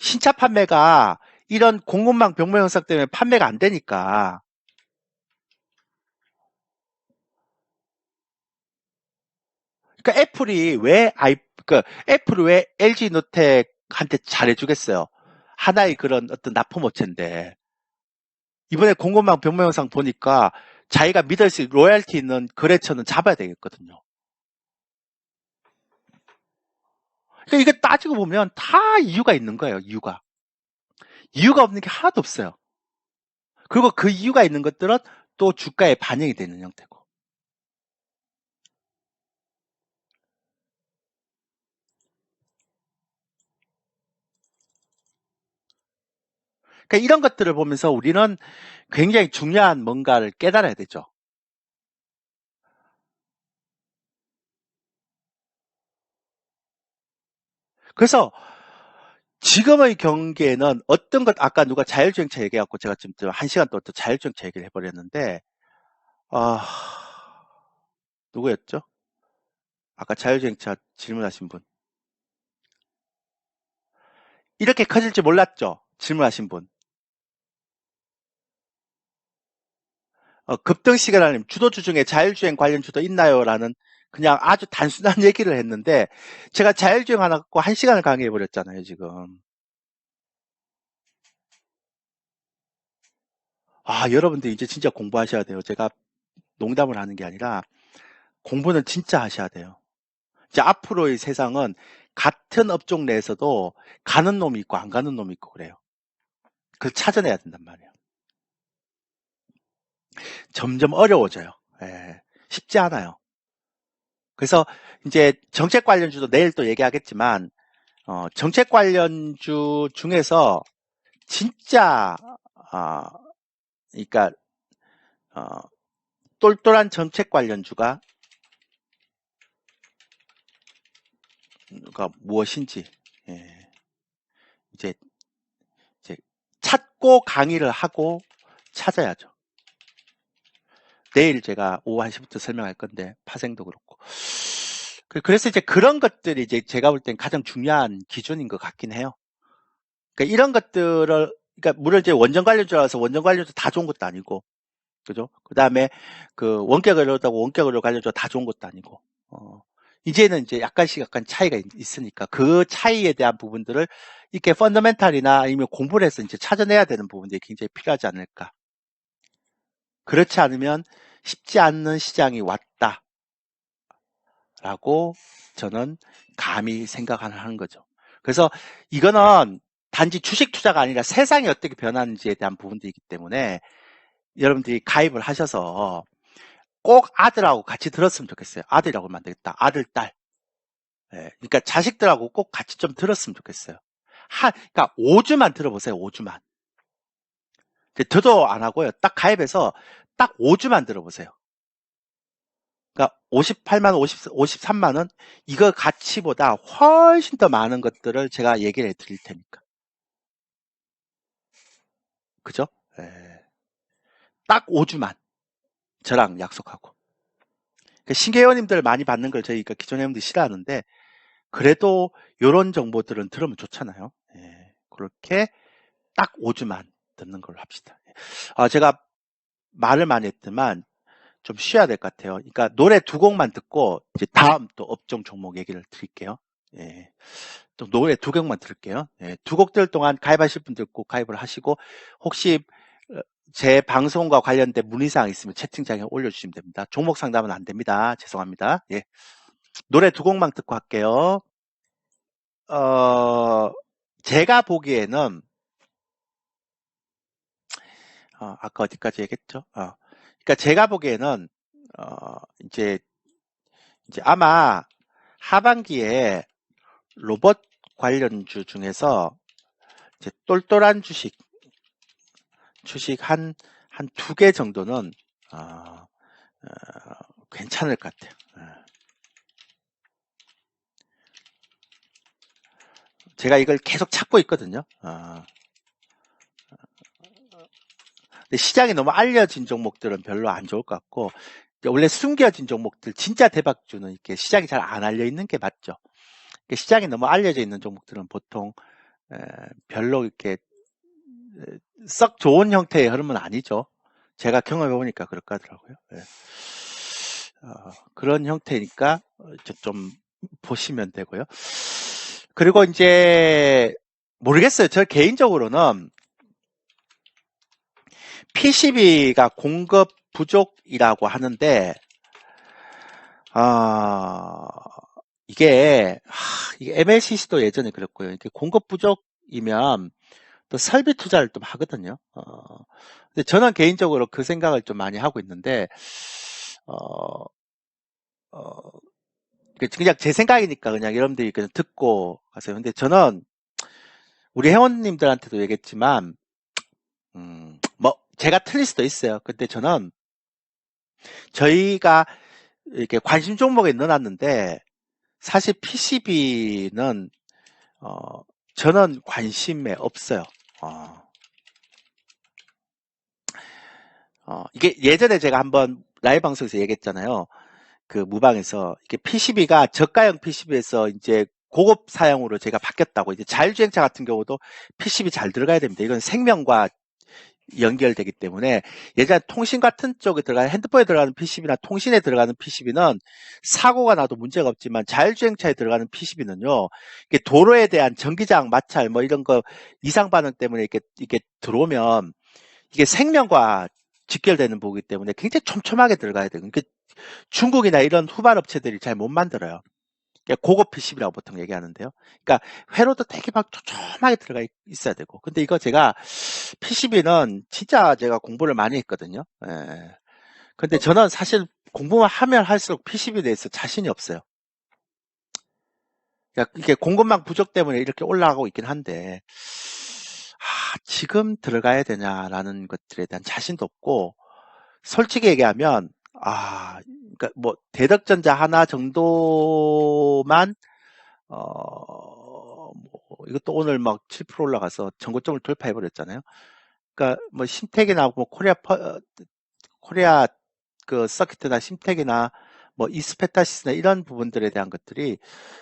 신차 판매가 이런 공급망 병목 현상 때문에 판매가 안 되니까. 그러니까 애플이 왜 LG 노텍한테 잘해주겠어요? 하나의 그런 어떤 납품업체인데 이번에 공급망 병목 현상 보니까 자기가 믿을 수 있는 로열티 있는 거래처는 잡아야 되겠거든요. 그러니까 이거 따지고 보면 다 이유가 있는 거예요. 이유가 없는 게 하나도 없어요. 그리고 그 이유가 있는 것들은 또 주가에 반영이 되는 형태고. 그러니까 이런 것들을 보면서 우리는 굉장히 중요한 뭔가를 깨달아야 되죠. 그래서 지금의 경기에는 어떤 것, 아까 누가 자율주행차 얘기해갖고 제가 지금 1시간 동안 또 자율주행차 얘기를 해버렸는데, 아, 누구였죠? 아까 자율주행차 질문하신 분. 이렇게 커질 줄 몰랐죠? 질문하신 분. 급등 시그널님, 주도주 중에 자율주행 관련 주도 있나요? 라는 그냥 아주 단순한 얘기를 했는데, 제가 자율주행 하나 갖고 1시간을 강의해버렸잖아요, 지금. 여러분들 이제 진짜 공부하셔야 돼요. 제가 농담을 하는 게 아니라, 공부는 진짜 하셔야 돼요. 이제 앞으로의 세상은 같은 업종 내에서도 가는 놈이 있고 안 가는 놈이 있고 그래요. 그걸 찾아내야 된단 말이에요. 점점 어려워져요. 예, 쉽지 않아요. 그래서 이제 정책 관련주도 내일 또 얘기하겠지만 정책 관련주 중에서 진짜 그러니까 똘똘한 정책 관련주가 무엇인지 예, 이제 찾고 강의를 하고 찾아야죠. 내일 제가 오후 1시부터 설명할 건데 파생도 그렇고 그래서 이제 그런 것들이 이제 제가 볼 땐 가장 중요한 기준인 것 같긴 해요. 그러니까 이런 것들을 그러니까 물론 이제 원전 관련주라서 원전 관련주 다 좋은 것도 아니고, 그죠? 그 다음에 그 원격 의료다고 원격 의료 관련주가 다 좋은 것도 아니고, 이제는 이제 약간 차이가 있으니까 그 차이에 대한 부분들을 이렇게 펀더멘탈이나 아니면 공부를 해서 이제 찾아내야 되는 부분들이 굉장히 필요하지 않을까. 그렇지 않으면 쉽지 않는 시장이 왔다라고 저는 감히 생각하는 거죠. 그래서 이거는 단지 주식 투자가 아니라 세상이 어떻게 변하는지에 대한 부분들이기 때문에 여러분들이 가입을 하셔서 꼭 아들하고 같이 들었으면 좋겠어요. 아들이라고 하면 안 되겠다. 아들, 딸. 예, 그러니까 자식들하고 꼭 같이 좀 들었으면 좋겠어요. 그러니까 5주만 들어보세요. 5주만. 저도 안 하고요. 딱 가입해서 딱 5주만 들어보세요. 그러니까 58만 원, 53만 원 이거 가치보다 훨씬 더 많은 것들을 제가 얘기를 해드릴 테니까. 그죠? 예. 딱 5주만 저랑 약속하고. 신개원님들 많이 받는 걸 저희가 기존 회원들이 싫어하는데 그래도 이런 정보들은 들으면 좋잖아요. 예. 그렇게 딱 5주만 듣는 걸로 합시다. 제가 말을 많이 했지만 좀 쉬어야 될 것 같아요. 그러니까 노래 2곡만 듣고 이제 다음 또 업종 종목 얘기를 드릴게요. 예. 또 노래 2곡만 들을게요. 예. 2곡 들 동안 가입하실 분들 꼭 가입을 하시고 혹시 제 방송과 관련된 문의사항 있으면 채팅창에 올려주시면 됩니다. 종목 상담은 안 됩니다. 죄송합니다. 예. 노래 2곡만 듣고 할게요. 제가 보기에는 아까 어디까지 얘기했죠? 그러니까 제가 보기에는 이제 아마 하반기에 로봇 관련주 중에서 이제 똘똘한 주식 한 2개 정도는 괜찮을 것 같아요. 제가 이걸 계속 찾고 있거든요. 근데 시장이 너무 알려진 종목들은 별로 안 좋을 것 같고 원래 숨겨진 종목들 진짜 대박주는 이렇게 시장이 잘 안 알려 있는 게 맞죠. 시장이 너무 알려져 있는 종목들은 보통 별로 이렇게 썩 좋은 형태의 흐름은 아니죠. 제가 경험해 보니까 그럴까 하더라고요. 예. 그런 형태니까 좀 보시면 되고요. 그리고 이제 모르겠어요. 저 개인적으로는 PCB가 공급 부족이라고 하는데 이게 MLCC도 예전에 그랬고요. 이게 공급 부족이면 또 설비 투자를 좀 하거든요. 근데 저는 개인적으로 그 생각을 좀 많이 하고 있는데 그냥 제 생각이니까 그냥 여러분들이 그냥 듣고 가세요. 근데 저는 우리 회원님들한테도 얘기했지만 뭐 제가 틀릴 수도 있어요. 근데 저는 저희가 이렇게 관심 종목에 넣어놨는데 사실 PCB는 저는 관심에 없어요. 이게 예전에 제가 한번 라이브 방송에서 얘기했잖아요. 그 무방에서 이게 PCB가 저가형 PCB에서 이제 고급 사양으로 제가 바뀌었다고. 이제 자율주행차 같은 경우도 PCB 잘 들어가야 됩니다. 이건 생명과 연결되기 때문에 예전에 통신 같은 쪽에 들어가는 핸드폰에 들어가는 PCB나 통신에 들어가는 PCB는 사고가 나도 문제가 없지만 자율주행차에 들어가는 PCB는요 이게 도로에 대한 전기장 마찰 뭐 이런 거 이상 반응 때문에 이게 들어오면 이게 생명과 직결되는 부분이기 때문에 굉장히 촘촘하게 들어가야 돼요. 그러니까 중국이나 이런 후발 업체들이 잘 못 만들어요. 고급 PCB라고 보통 얘기하는데요. 그러니까 회로도 되게 막 촘촘하게 들어가 있어야 되고. 근데 이거 제가 PCB는 진짜 제가 공부를 많이 했거든요. 예. 근데 저는 사실 공부만 하면 할수록 PCB에 대해서 자신이 없어요. 그러니까 이게 공급망 부족 때문에 이렇게 올라가고 있긴 한데 지금 들어가야 되냐라는 것들에 대한 자신도 없고 솔직히 얘기하면 그러니까 뭐 대덕전자 하나 정도만 뭐 이것도 오늘 막 7% 올라가서 전고점을 돌파해 버렸잖아요. 그러니까 뭐 심택이나 뭐 코리아 그 서킷이나 심택이나 뭐 이스페타시스나 이런 부분들에 대한 것들이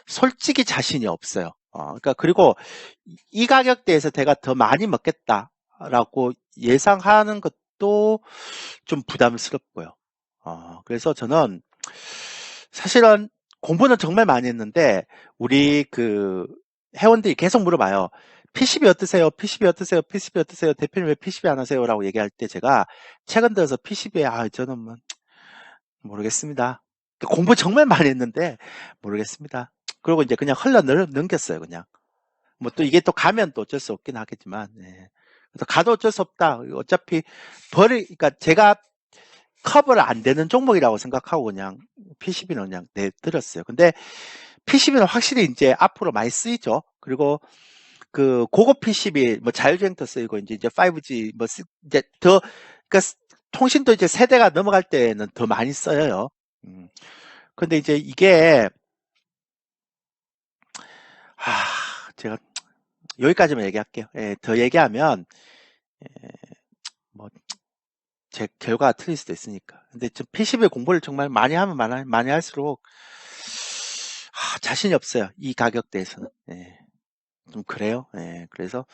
솔직히 자신이 없어요. 그러니까 그리고 이 가격대에서 내가 더 많이 먹겠다. 라고 예상하는 것도 좀 부담스럽고요. 그래서 저는 사실은 공부는 정말 많이 했는데 우리 그 회원들이 계속 물어봐요. PCB 어떠세요? PCB 어떠세요? PCB 어떠세요? 대표님 왜 PCB 안 하세요? 라고 얘기할 때 제가 최근 들어서 PCB에 저는 뭐 모르겠습니다. 공부 정말 많이 했는데 모르겠습니다. 그리고 이제 그냥 넘겼어요. 그냥. 뭐 또 이게 또 가면 또 어쩔 수 없긴 하겠지만, 예. 그래서 가도 어쩔 수 없다. 어차피 그러니까 제가 커버를 안 되는 종목이라고 생각하고 그냥 PCB는 그냥 내드렸어요. 근데 PCB는 확실히 이제 앞으로 많이 쓰이죠. 그리고 그 고급 PCB 뭐 자율주행도 쓰이고 이제 5G 뭐 이제 더 그러니까 통신도 이제 세대가 넘어갈 때는 더 많이 써요. 근데 이제 이게 제가 여기까지만 얘기할게요. 예, 더 얘기하면 뭐 제 결과가 틀릴 수도 있으니까. 근데 좀 PCB 공부를 정말 많이 하면 많이 할수록 자신이 없어요. 이 가격대에서는. 예, 좀 그래요. 예, 그래서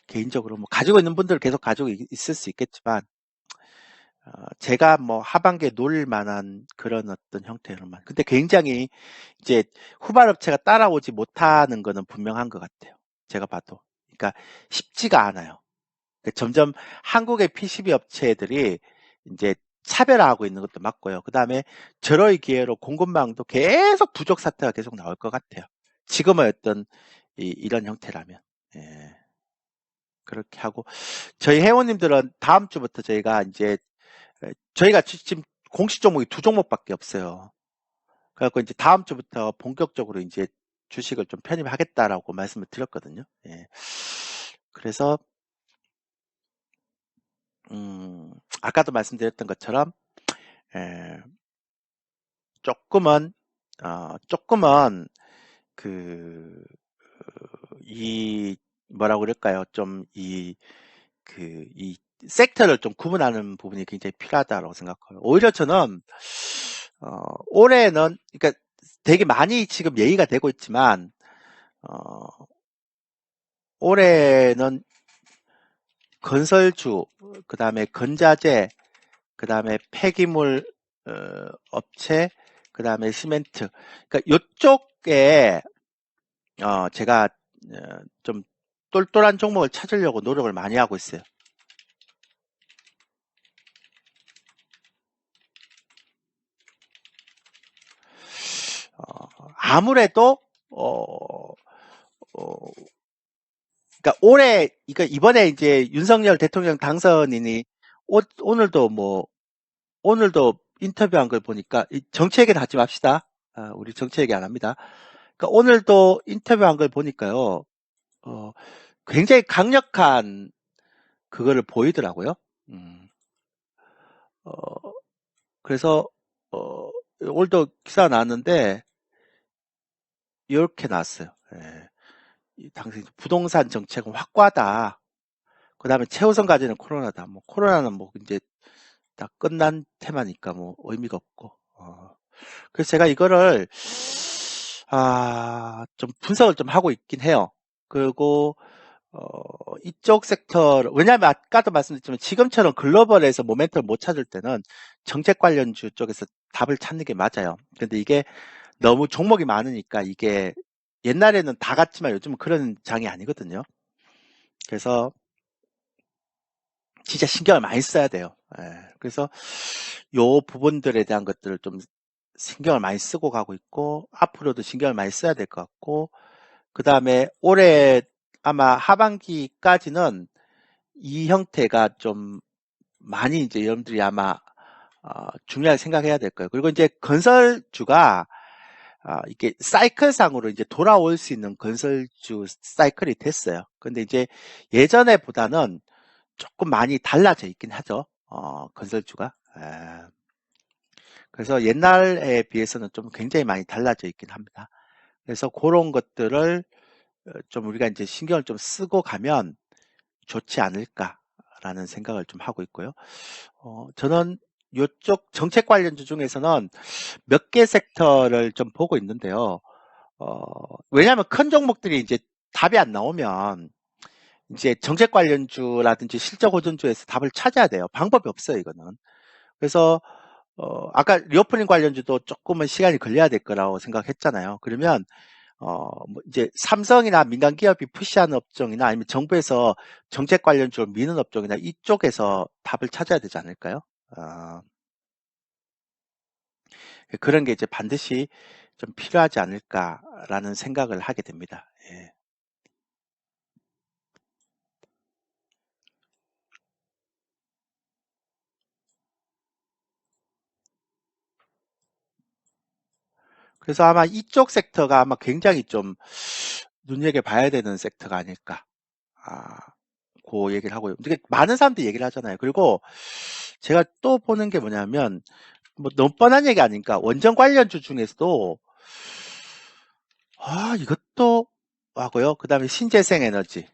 개인적으로 뭐 가지고 있는 분들 계속 가지고 있을 수 있겠지만 제가 뭐 하반기에 노릴 만한 그런 어떤 형태로만. 근데 굉장히 이제 후발 업체가 따라오지 못하는 거는 분명한 것 같아요. 제가 봐도. 그러니까 쉽지가 않아요. 점점 한국의 PCB 업체들이 이제 차별화하고 있는 것도 맞고요. 그 다음에 절호의 기회로 공급망도 계속 부족 사태가 계속 나올 것 같아요. 지금의 어떤 이런 형태라면. 예, 그렇게 하고 저희 회원님들은 다음 주부터 저희가 지금 공식 종목이 2종목밖에 없어요. 그래갖고 이제 다음 주부터 본격적으로 이제 주식을 좀 편입하겠다라고 말씀을 드렸거든요. 예. 그래서 아까도 말씀드렸던 것처럼 조금은 이 뭐라고 그럴까요? 좀 이 섹터를 좀 구분하는 부분이 굉장히 필요하다고 생각해요. 오히려 저는 올해는 그러니까 되게 많이 지금 얘기가 되고 있지만 올해는 건설주, 그 다음에 건자재, 그 다음에 폐기물 업체, 그 다음에 시멘트. 그러니까 이쪽에 제가 좀 똘똘한 종목을 찾으려고 노력을 많이 하고 있어요. 아무래도 그러니까 이번에 이제 윤석열 대통령 당선인이 오늘도 인터뷰한 걸 보니까 정치 얘기는 하지 맙시다. 우리 정치 얘기 안 합니다. 그러니까 오늘도 인터뷰한 걸 보니까요. 굉장히 강력한 그거를 보이더라고요. 그래서 오늘도 기사 나왔는데 이렇게 나왔어요. 당시 부동산 정책은 확고하다. 그 다음에 최우선 과제는 코로나다. 뭐 코로나는 뭐 이제 다 끝난 테마니까 뭐 의미가 없고. 그래서 제가 이거를 좀 분석을 좀 하고 있긴 해요. 그리고 이쪽 섹터, 왜냐하면 아까도 말씀드렸지만 지금처럼 글로벌에서 모멘텀을 못 찾을 때는 정책 관련주 쪽에서 답을 찾는 게 맞아요. 근데 이게 너무 종목이 많으니까 이게 옛날에는 다 갔지만 요즘은 그런 장이 아니거든요. 그래서 진짜 신경을 많이 써야 돼요. 그래서 요 부분들에 대한 것들을 좀 신경을 많이 쓰고 가고 있고 앞으로도 신경을 많이 써야 될 것 같고 그 다음에 올해 아마 하반기까지는 이 형태가 좀 많이 이제 여러분들이 아마 중요하게 생각해야 될 거예요. 그리고 이제 건설주가 이게 사이클상으로 이제 돌아올 수 있는 건설주 사이클이 됐어요. 근데 이제 예전에 보다는 조금 많이 달라져 있긴 하죠. 건설주가. 그래서 옛날에 비해서는 좀 굉장히 많이 달라져 있긴 합니다. 그래서 그런 것들을 좀 우리가 이제 신경을 좀 쓰고 가면 좋지 않을까라는 생각을 좀 하고 있고요. 저는 이쪽 정책 관련주 중에서는 몇 개 섹터를 좀 보고 있는데요. 왜냐하면 큰 종목들이 이제 답이 안 나오면 이제 정책 관련주라든지 실적 호전주에서 답을 찾아야 돼요. 방법이 없어요, 이거는. 그래서 아까 리오프닝 관련주도 조금은 시간이 걸려야 될 거라고 생각했잖아요. 그러면 뭐 이제 삼성이나 민간 기업이 푸시하는 업종이나 아니면 정부에서 정책 관련주를 미는 업종이나 이쪽에서 답을 찾아야 되지 않을까요? 그런 게 이제 반드시 좀 필요하지 않을까라는 생각을 하게 됩니다. 예. 그래서 아마 이쪽 섹터가 아마 굉장히 좀 눈여겨봐야 되는 섹터가 아닐까. 그 얘기를 하고요. 되게 많은 사람들이 얘기를 하잖아요. 그리고 제가 또 보는 게 뭐냐면, 뭐 너무 뻔한 얘기 아닙니까? 원전 관련주 중에서도 이것도 하고요. 그 다음에 신재생 에너지.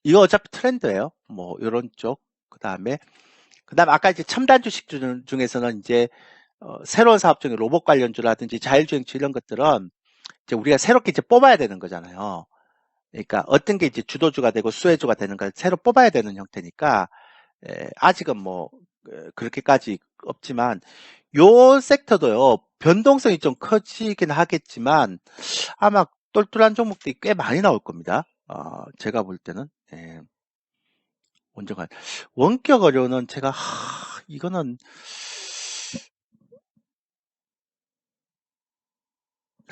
이거 어차피 트렌드예요. 뭐 이런 쪽. 그다음에 아까 이제 첨단 주식 중에서는 이제 새로운 사업 중에 로봇 관련주라든지 자율주행주 이런 것들은 이제 우리가 새롭게 이제 뽑아야 되는 거잖아요. 그러니까 어떤 게 이제 주도주가 되고 수혜주가 되는 걸 새로 뽑아야 되는 형태니까 아직은 뭐 그렇게까지 없지만 요 섹터도요 변동성이 좀 커지긴 하겠지만 아마 똘똘한 종목들이 꽤 많이 나올 겁니다. 제가 볼 때는 원정관 원격 의료는 제가 이거는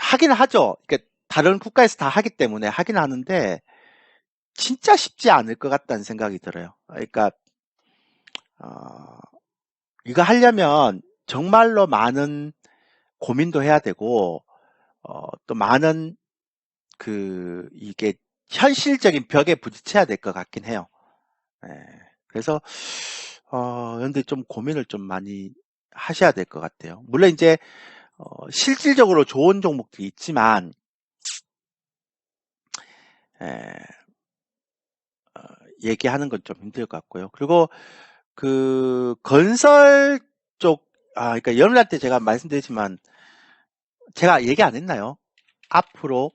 하긴 하죠. 그러니까 다른 국가에서 다 하기 때문에 하긴 하는데 진짜 쉽지 않을 것 같다는 생각이 들어요. 그러니까 이거 하려면 정말로 많은 고민도 해야 되고 또 많은 이게 현실적인 벽에 부딪혀야 될 것 같긴 해요. 그래서 근데 좀 고민을 좀 많이 하셔야 될 것 같아요. 물론 이제 실질적으로 좋은 종목들이 있지만 얘기하는 건 좀 힘들 것 같고요. 그리고 그 건설 쪽 그러니까 여름날 때 제가 말씀드렸지만 제가 얘기 안 했나요? 앞으로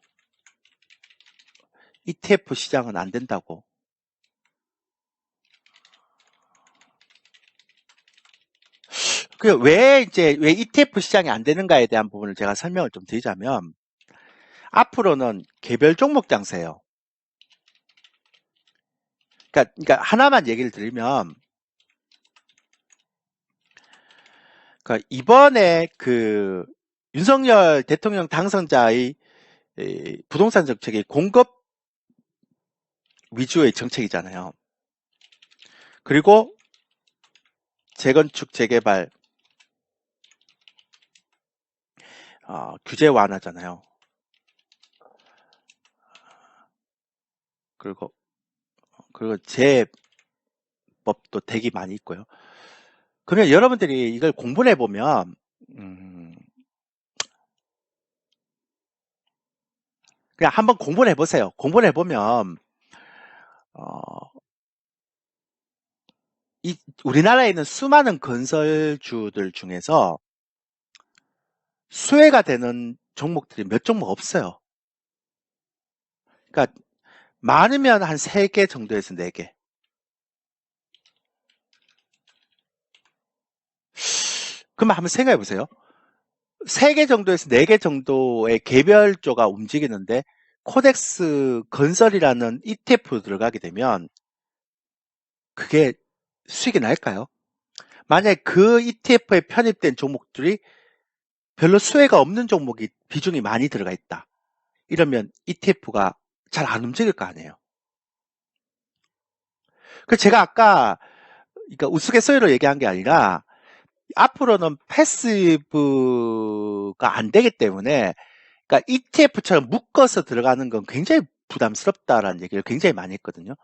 ETF 시장은 안 된다고. 왜 ETF 시장이 안 되는가에 대한 부분을 제가 설명을 좀 드리자면 앞으로는 개별 종목 장세예요. 그러니까 하나만 얘기를 드리면 그러니까 이번에 윤석열 대통령 당선자의 부동산 정책이 공급 위주의 정책이잖아요. 그리고 재건축, 재개발 규제 완화잖아요. 그리고 재법도 되게 많이 있고요. 그러면 여러분들이 이걸 공부를 해보면 그냥 한번 공부를 해보세요. 공부를 해보면 우리나라에 있는 수많은 건설주들 중에서 수혜가 되는 종목들이 몇 종목 없어요. 그러니까 많으면 한 3개 정도에서 4개. 그러면 한번 생각해 보세요. 3개 정도에서 4개 정도의 개별조가 움직이는데 코덱스 건설이라는 ETF 들어가게 되면 그게 수익이 날까요? 만약에 그 ETF에 편입된 종목들이 별로 수혜가 없는 종목이 비중이 많이 들어가 있다. 이러면 ETF가 잘 안 움직일 거 아니에요. 그 제가 아까 그러니까 우스갯소리로 얘기한 게 아니라 앞으로는 패시브가 안 되기 때문에 그러니까 ETF처럼 묶어서 들어가는 건 굉장히 부담스럽다라는 얘기를 굉장히 많이 했거든요.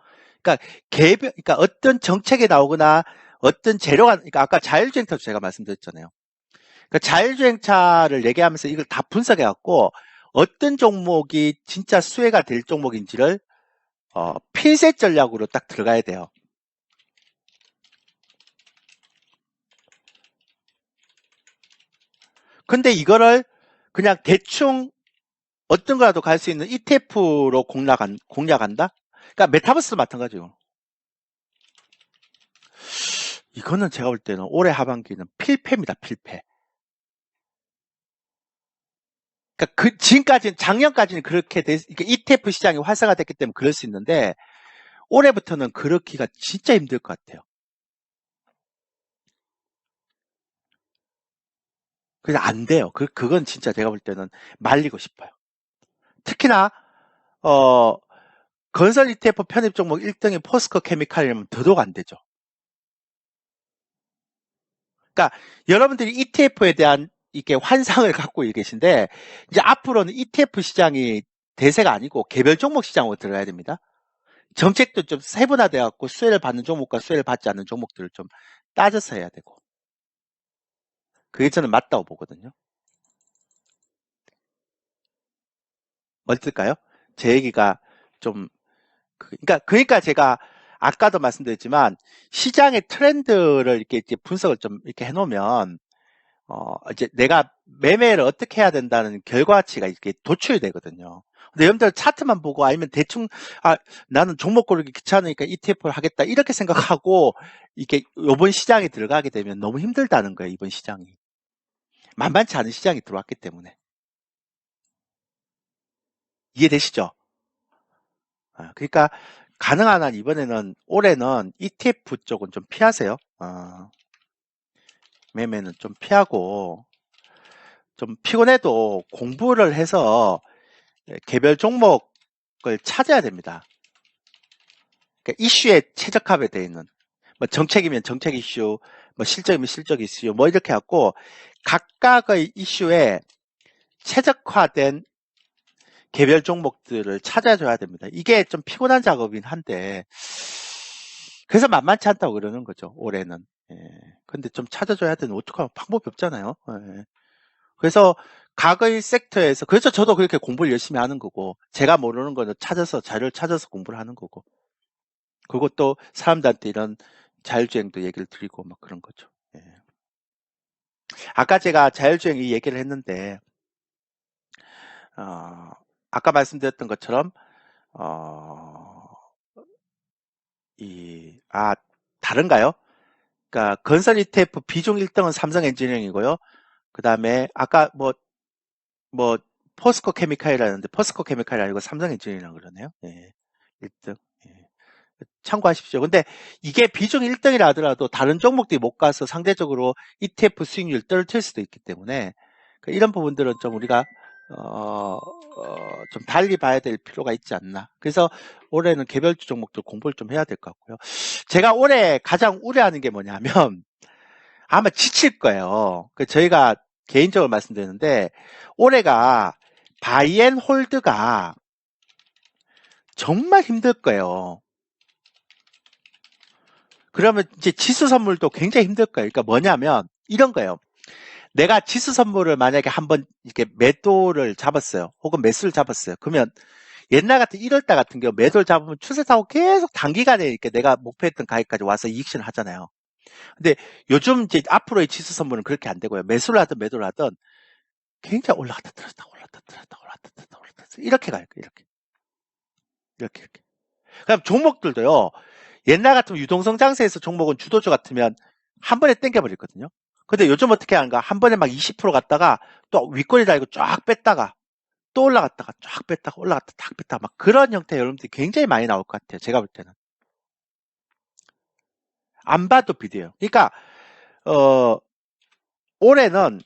그러니까 어떤 정책이 나오거나 어떤 재료가 그러니까 아까 자율주행차도 제가 말씀드렸잖아요. 그러니까 자율주행차를 얘기하면서 이걸 다 분석해 갖고 어떤 종목이 진짜 수혜가 될 종목인지를 핀셋 전략으로 딱 들어가야 돼요. 근데 이거를 그냥 대충 어떤 거라도 갈 수 있는 ETF로 공략한다? 그러니까 메타버스도 마찬가지고. 이거는 제가 볼 때는 올해 하반기는 필패입니다, 필패. 그러니까 지금까지는, 작년까지는 그렇게 그러니까 ETF 시장이 활성화됐기 때문에 그럴 수 있는데, 올해부터는 그렇기가 진짜 힘들 것 같아요. 그냥 안 돼요. 그건 진짜 제가 볼 때는 말리고 싶어요. 특히나, 어, 건설 ETF 편입 종목 1등이 포스코 케미칼이라면 더더욱 안 되죠. 그러니까 여러분들이 ETF에 대한 이게 환상을 갖고 계신데, 이제 앞으로는 ETF 시장이 대세가 아니고 개별 종목 시장으로 들어가야 됩니다. 정책도 좀 세분화돼 갖고 수혜를 받는 종목과 수혜를 받지 않는 종목들을 좀 따져서 해야 되고. 그게 저는 맞다고 보거든요. 어떨까요? 제 얘기가 좀 그러니까 제가 아까도 말씀드렸지만 시장의 트렌드를 이렇게 이제 분석을 좀 이렇게 해놓으면 이제 내가 매매를 어떻게 해야 된다는 결과치가 이렇게 도출이 되거든요. 근데 여러분들 차트만 보고 아니면 대충 나는 종목 고르기 귀찮으니까 ETF를 하겠다 이렇게 생각하고 이게 이번 시장에 들어가게 되면 너무 힘들다는 거예요. 이번 시장이 만만치 않은 시장이 들어왔기 때문에. 이해되시죠? 그러니까 가능한 한 이번에는 올해는 ETF 쪽은 좀 피하세요. 매매는 좀 피하고 좀 피곤해도 공부를 해서 개별 종목을 찾아야 됩니다. 그러니까 이슈에 최적화되어 있는 뭐 정책이면 정책 이슈, 뭐 실적이면 실적 이슈, 뭐 이렇게 갖고 각각의 이슈에 최적화된 개별 종목들을 찾아줘야 됩니다. 이게 좀 피곤한 작업이긴 한데 그래서 만만치 않다고 그러는 거죠. 올해는. 예. 근데 좀 찾아줘야 되는 어떡하면 방법이 없잖아요. 예. 그래서 각의 섹터에서 그래서 저도 그렇게 공부를 열심히 하는 거고 제가 모르는 거는 찾아서 자료를 찾아서 공부를 하는 거고 그리고 또 사람들한테 이런 자율주행도 얘기를 드리고 막 그런 거죠. 예. 아까 제가 자율주행 이 얘기를 했는데 아까 말씀드렸던 것처럼 다른가요? 그러니까 건설 ETF 비중 1등은 삼성 엔지니어링이고요. 그 다음에 아까 뭐 포스코 케미칼이라는데 포스코 케미칼이 아니고 삼성 엔지니어링이라고 그러네요. 예. 1등. 예. 참고하십시오. 근데 이게 비중 1등이라 하더라도 다른 종목들이 못 가서 상대적으로 ETF 수익률 떨어질 수도 있기 때문에 이런 부분들은 좀 우리가 좀 달리 봐야 될 필요가 있지 않나. 그래서 올해는 개별주 종목들 공부를 좀 해야 될 것 같고요. 제가 올해 가장 우려하는 게 뭐냐면 아마 지칠 거예요. 저희가 개인적으로 말씀드리는데 올해가 바이앤홀드가 정말 힘들 거예요. 그러면 이제 지수 선물도 굉장히 힘들 거예요. 그러니까 뭐냐면 이런 거예요. 내가 지수 선물을 만약에 한번 이렇게 매도를 잡았어요. 혹은 매수를 잡았어요. 그러면 옛날 같은 1월달 같은 경우 매도를 잡으면 추세 타고 계속 단기간에 이렇게 내가 목표했던 가격까지 와서 이익실을 하잖아요. 근데 요즘 이제 앞으로의 지수 선물은 그렇게 안 되고요. 매수를 하든 매도를 하든 굉장히 올라갔다 들었다 올랐다 들었다 올랐다 들었다 올랐다 이렇게 가요. 이렇게. 그럼 종목들도요. 옛날 같으면 유동성 장세에서 종목은 주도주 같으면 한 번에 땡겨버렸거든요. 근데 요즘 어떻게 하는가? 한 번에 막 20% 갔다가 또 윗꼬리 달고 쫙 뺐다가 또 올라갔다가 쫙 뺐다가 올라갔다 딱 뺐다가 막 그런 형태의 여러분들이 굉장히 많이 나올 것 같아요. 제가 볼 때는. 안 봐도 비디오예요. 그러니까 올해는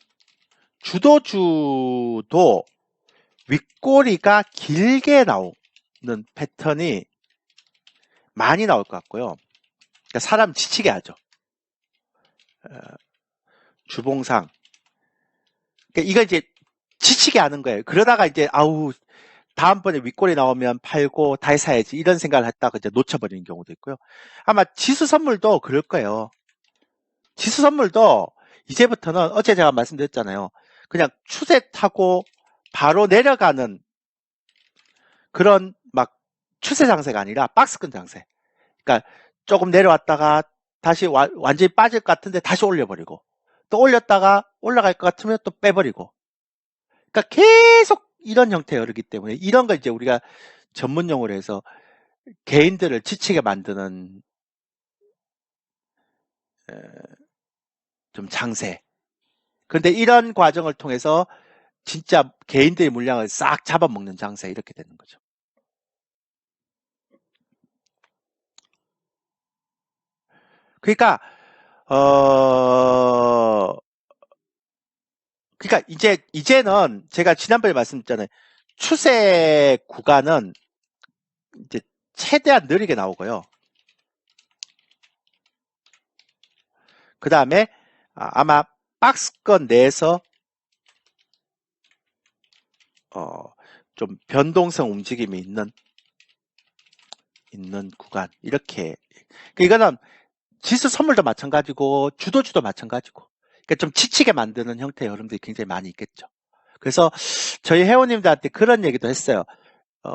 주도주도 윗꼬리가 길게 나오는 패턴이 많이 나올 것 같고요. 그러니까 사람 지치게 하죠. 주봉상. 그러니까 이거 이제 지치게 하는 거예요. 그러다가 이제 다음번에 윗골이 나오면 팔고 다시 사야지 이런 생각을 했다가 이제 놓쳐버리는 경우도 있고요. 아마 지수 선물도 그럴 거예요. 지수 선물도 이제부터는 어제 제가 말씀드렸잖아요. 그냥 추세 타고 바로 내려가는 그런 막 추세 장세가 아니라 박스권 장세. 그러니까 조금 내려왔다가 다시 완전히 빠질 것 같은데 다시 올려버리고 또 올렸다가 올라갈 것 같으면 또 빼버리고 그러니까 계속 이런 형태의 흐르기 때문에 이런 걸 이제 우리가 전문 용어로 해서 개인들을 지치게 만드는 좀 장세. 그런데 이런 과정을 통해서 진짜 개인들의 물량을 싹 잡아먹는 장세 이렇게 되는 거죠. 그러니까 어 그러니까 이제는 제가 지난번에 말씀드렸잖아요. 추세 구간은 이제 최대한 느리게 나오고요. 그 다음에 아마 박스권 내에서 좀 변동성 움직임이 있는 구간 이렇게. 그러니까 이거는 지수 선물도 마찬가지고 주도주도 마찬가지고. 그러니까 좀 지치게 만드는 형태의 흐름들이 굉장히 많이 있겠죠. 그래서 저희 회원님들한테 그런 얘기도 했어요.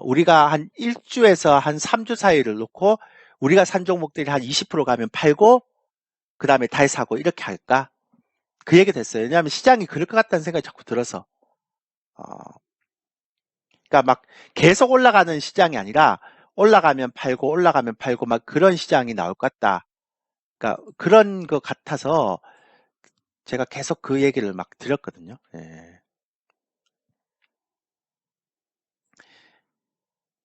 우리가 한 1주에서 한 3주 사이를 놓고 우리가 산 종목들이 한 20% 가면 팔고 그 다음에 다시 사고 이렇게 할까? 그 얘기 됐어요. 왜냐하면 시장이 그럴 것 같다는 생각이 자꾸 들어서. 어, 그러니까 막 계속 올라가는 시장이 아니라 올라가면 팔고 올라가면 팔고 막 그런 시장이 나올 것 같다. 그러니까 그런 것 같아서 제가 계속 그 얘기를 막 드렸거든요. 예.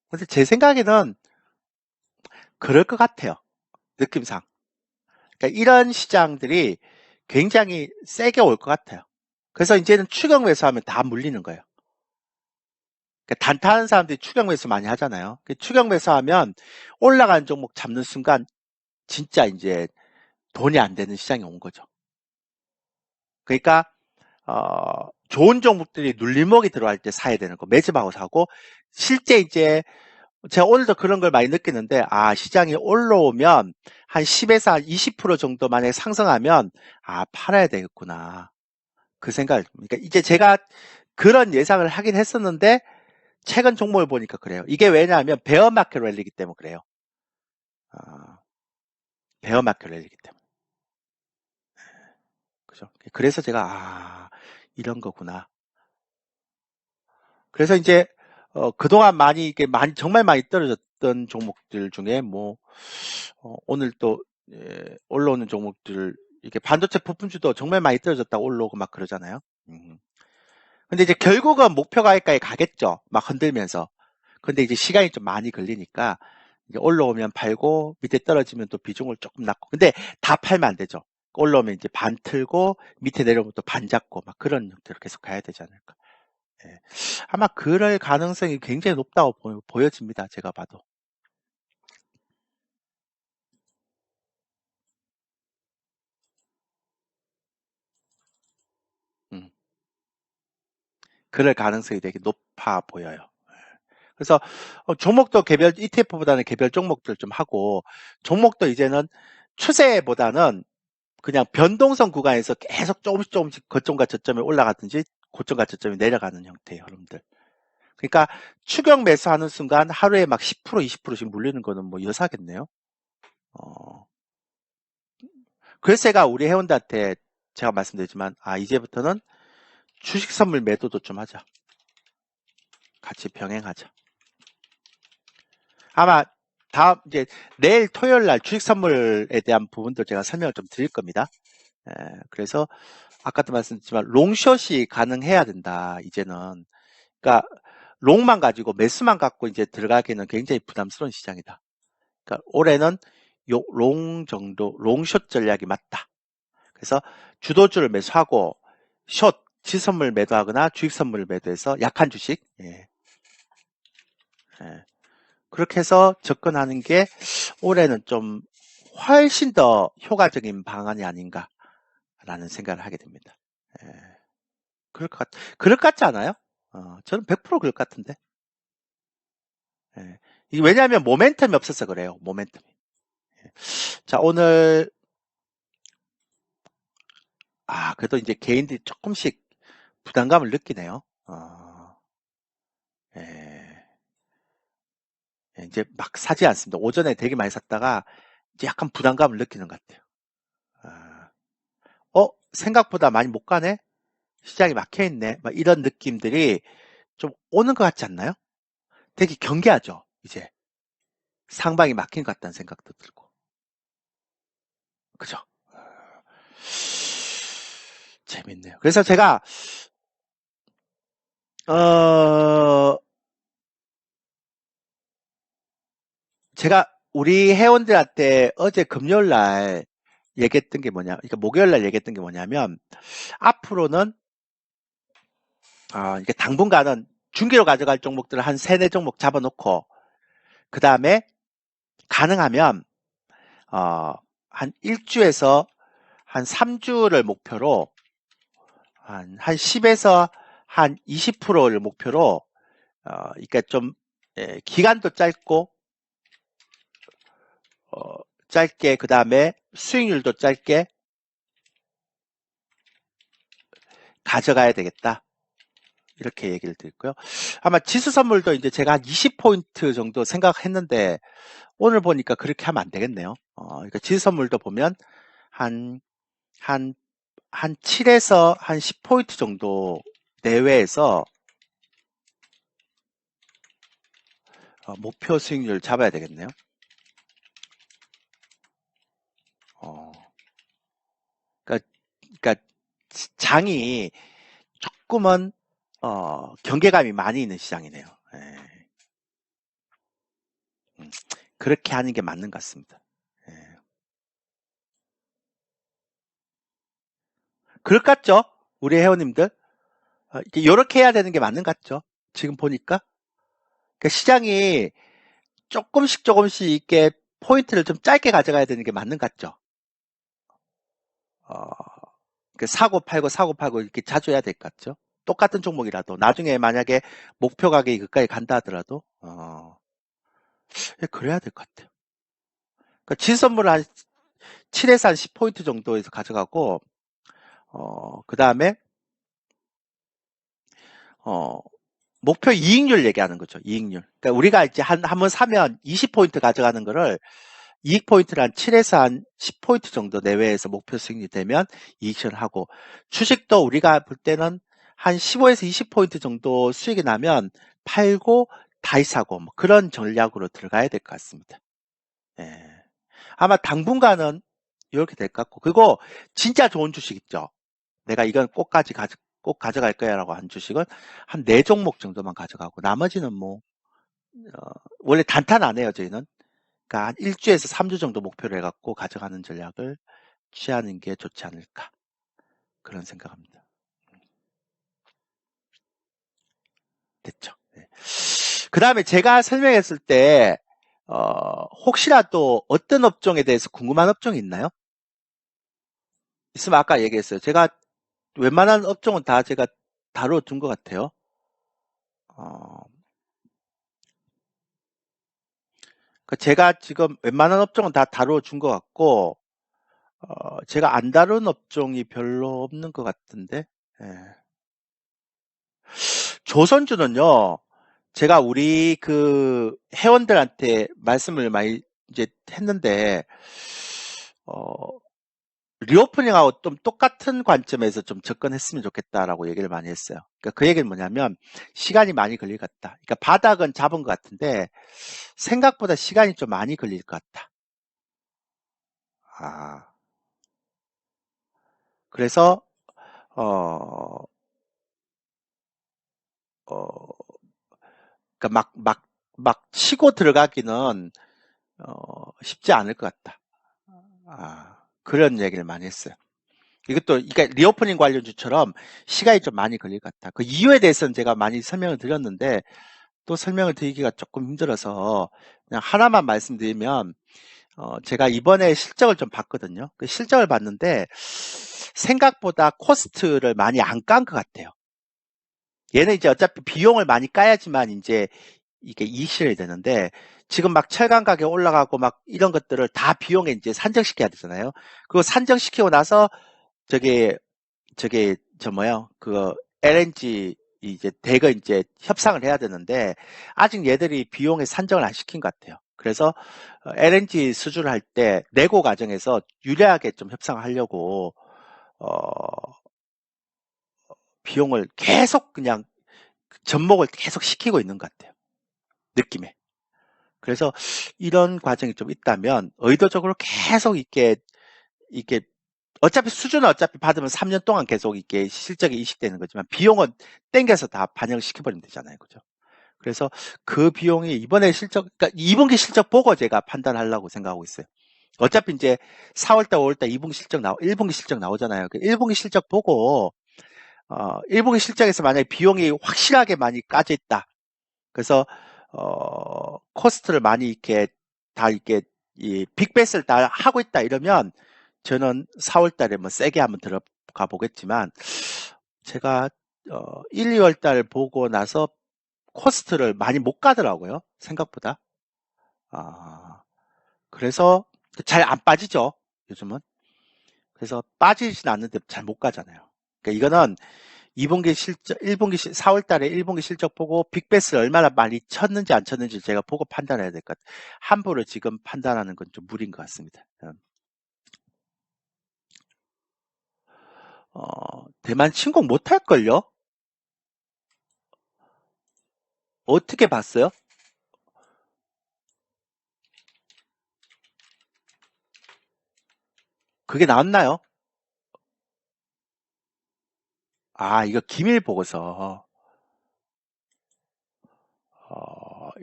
근데 제 생각에는 그럴 것 같아요. 느낌상. 그러니까 이런 시장들이 굉장히 세게 올 것 같아요. 그래서 이제는 추격 매수하면 다 물리는 거예요. 그러니까 단타하는 사람들이 추격 매수 많이 하잖아요. 추격 매수하면 올라가는 종목 잡는 순간 진짜 이제 돈이 안 되는 시장이 온 거죠. 그러니까 좋은 종목들이 눌림목이 들어갈 때 사야 되는 거 매집하고 사고 실제 이제 제가 오늘도 그런 걸 많이 느끼는데 시장이 올라오면 한 10에서 한 20% 정도 만에 상승하면 팔아야 되겠구나. 그 생각을 그러니까 이제 제가 그런 예상을 하긴 했었는데 최근 종목을 보니까 그래요. 이게 왜냐하면 베어마켓 랠리이기 때문에 그래요. 베어마켓 랠리이기 때문에. 그죠? 그래서 제가 이런 거구나. 그래서 이제 그동안 많이 이게 정말 많이 떨어졌던 종목들 중에 뭐 오늘 또 올라오는 종목들 이게 반도체 부품주도 정말 많이 떨어졌다고 올라오고 막 그러잖아요. 근데 이제 결국은 목표가까지 가겠죠. 막 흔들면서. 근데 이제 시간이 좀 많이 걸리니까 이제 올라오면 팔고 밑에 떨어지면 또 비중을 조금 낮고. 근데 다 팔면 안 되죠. 올라오면 이제 반 틀고 밑에 내려오면 또 반 잡고 막 그런 형태로 계속 가야 되지 않을까. 예. 아마 그럴 가능성이 굉장히 높다고 보여집니다. 제가 봐도. 음. 그럴 가능성이 되게 높아 보여요. 그래서 종목도 개별 ETF보다는 개별 종목들 좀 하고 종목도 이제는 추세보다는 그냥 변동성 구간에서 계속 조금씩 거점과 저점에 올라가든지 고점과 저점에 내려가는 형태의 흐름들. 그러니까 추격 매수하는 순간 하루에 막 10% 20%씩 물리는 거는 뭐 여사겠네요. 어, 그래서 제가 우리 회원들한테 제가 말씀드리지만 이제부터는 주식 선물 매도도 좀 하자. 같이 병행하자. 아마 다음 이제 내일 토요일 날 주식 선물에 대한 부분도 제가 설명을 좀 드릴 겁니다. 그래서 아까도 말씀드렸지만 롱숏이 가능해야 된다. 이제는 그러니까 롱만 가지고 매수만 갖고 이제 들어가기는 굉장히 부담스러운 시장이다. 그러니까 올해는 롱숏 전략이 맞다. 그래서 주도주를 매수하고 숏 지선물 매도하거나 주식 선물을 매도해서 약한 주식 그렇게 해서 접근하는 게 올해는 좀 훨씬 더 효과적인 방안이 아닌가라는 생각을 하게 됩니다. 그럴 것 같지 않아요? 저는 100% 그럴 것 같은데. 이게 왜냐하면 모멘텀이 없어서 그래요. 모멘텀이. 자, 오늘 그래도 이제 개인들이 조금씩 부담감을 느끼네요. 예, 이제 막 사지 않습니다. 오전에 되게 많이 샀다가 이제 약간 부담감을 느끼는 것 같아요. 생각보다 많이 못 가네? 시장이 막혀 있네. 막 이런 느낌들이 좀 오는 것 같지 않나요? 되게 경계하죠, 이제. 상방이 막힌 것 같다는 생각도 들고. 그죠? 재밌네요. 그래서 제가 제가 우리 회원들한테 어제 금요일 날 얘기했던 게 뭐냐, 그러니까 목요일 날 얘기했던 게 뭐냐면, 앞으로는, 이게 당분간은 중기로 가져갈 종목들을 한 3, 4종목 잡아놓고, 그 다음에 가능하면, 한 1주에서 한 3주를 목표로, 한 10에서 한 20%를 목표로, 그러니까 좀, 기간도 짧고, 짧게, 그 다음에 수익률도 짧게 가져가야 되겠다. 이렇게 얘기를 드렸고요. 아마 지수 선물도 이제 제가 한 20포인트 정도 생각했는데, 오늘 보니까 그렇게 하면 안 되겠네요. 그러니까 지수 선물도 보면 한 7에서 한 10포인트 정도 내외에서 목표 수익률 잡아야 되겠네요. 그러니까 장이 조금은 경계감이 많이 있는 시장이네요. 그렇게 하는 게 맞는 것 같습니다. 그럴 것 같죠? 우리 회원님들 이렇게 해야 되는 게 맞는 것 같죠? 지금 보니까 그러니까 시장이 조금씩 이렇게 포인트를 좀 짧게 가져가야 되는 게 맞는 것 같죠? 사고 팔고 이렇게 자주 해야 될 것 같죠? 똑같은 종목이라도 나중에 만약에 목표 가격이 그까지 간다 하더라도 그래야 될 것 같아요. 그러니까 지수선물을 한 7에서 한 10포인트 정도에서 가져가고 그 다음에 목표 이익률 얘기하는 거죠. 이익률. 그러니까 우리가 이제 한번 사면 20포인트 가져가는 거를 이익 포인트를 한 7에서 한 10포인트 정도 내외에서 목표 수익률이 되면 이익을 하고, 주식도 우리가 볼 때는 한 15에서 20포인트 정도 수익이 나면 팔고 다시 사고 뭐 그런 전략으로 들어가야 될 것 같습니다. 아마 당분간은 이렇게 될 것 같고, 그리고 진짜 좋은 주식 있죠. 내가 이건 꼭 가져갈 거야 라고 한 주식은 한 4종목 정도만 가져가고, 나머지는 뭐 원래 단타는 안 해요, 저희는. 그러니까 한 1주에서 3주 정도 목표를 해갖고 가져가는 전략을 취하는 게 좋지 않을까, 그런 생각합니다. 됐죠. 네. 그 다음에 제가 설명했을 때 혹시라도 어떤 업종에 대해서 궁금한 업종이 있나요? 있으면 아까 얘기했어요. 제가 웬만한 업종은 다 제가 다뤄둔 것 같아요. 제가 지금 웬만한 업종은 다 다뤄준 것 같고, 제가 안 다룬 업종이 별로 없는 것 같은데, 조선주는요, 제가 우리 그 회원들한테 말씀을 많이 이제 했는데, 리오프닝하고 좀 똑같은 관점에서 좀 접근했으면 좋겠다라고 얘기를 많이 했어요. 그러니까 그 얘기는 뭐냐면, 시간이 많이 걸릴 것 같다. 그러니까 바닥은 잡은 것 같은데, 생각보다 시간이 좀 많이 걸릴 것 같다. 그래서, 그러니까 막 치고 들어가기는 쉽지 않을 것 같다. 그런 얘기를 많이 했어요. 이것도 그러니까 리오프닝 관련주처럼 시간이 좀 많이 걸릴 것 같다. 그 이유에 대해서는 제가 많이 설명을 드렸는데 또 설명을 드리기가 조금 힘들어서 그냥 하나만 말씀드리면, 제가 이번에 실적을 좀 봤거든요. 그 실적을 봤는데 생각보다 코스트를 많이 안 깐 것 같아요. 얘는 이제 어차피 비용을 많이 까야지만 이제 이게 이익 실현이 되는데, 지금 막 철강 가격 올라가고 막 이런 것들을 다 비용에 이제 산정시켜야 되잖아요. 그거 산정시키고 나서 그 LNG 이제 대거 이제 협상을 해야 되는데, 아직 얘들이 비용에 산정을 안 시킨 것 같아요. 그래서 LNG 수주를 할 때 내고 과정에서 유리하게 좀 협상하려고 비용을 계속 그냥 접목을 계속 시키고 있는 것 같아요. 느낌에. 그래서 이런 과정이 좀 있다면 의도적으로 계속 이게 어차피 수준은 어차피 받으면 3년 동안 계속 이게 실적이 이식되는 거지만 비용은 땡겨서 다 반영을 시켜버리면 되잖아요. 그죠? 그래서 그 비용이 이번에 그러니까 2분기 실적 보고 제가 판단하려고 생각하고 있어요. 어차피 이제 4월달, 5월달 2분기 실적 1분기 실적 나오잖아요. 그 1분기 실적 보고, 1분기 실적에서 만약에 비용이 확실하게 많이 까져 있다. 그래서, 코스트를 많이 다 이 빅벳을 다 하고 있다 이러면 저는 4월달에 뭐 세게 한번 들어가 보겠지만, 제가, 1, 2월달 보고 나서 코스트를 많이 못 가더라고요. 생각보다. 그래서 잘 안 빠지죠. 요즘은. 그래서 빠지진 않는데 잘 못 가잖아요. 그러니까 이거는 2분기 실적, 4월 달에 1분기 실적 보고 빅베스를 얼마나 많이 쳤는지 안 쳤는지 제가 보고 판단해야 될 것 같아요. 함부로 지금 판단하는 건 좀 무리인 것 같습니다. 대만 침공 못 할걸요? 어떻게 봤어요? 그게 나왔나요? 이거 기밀 보고서.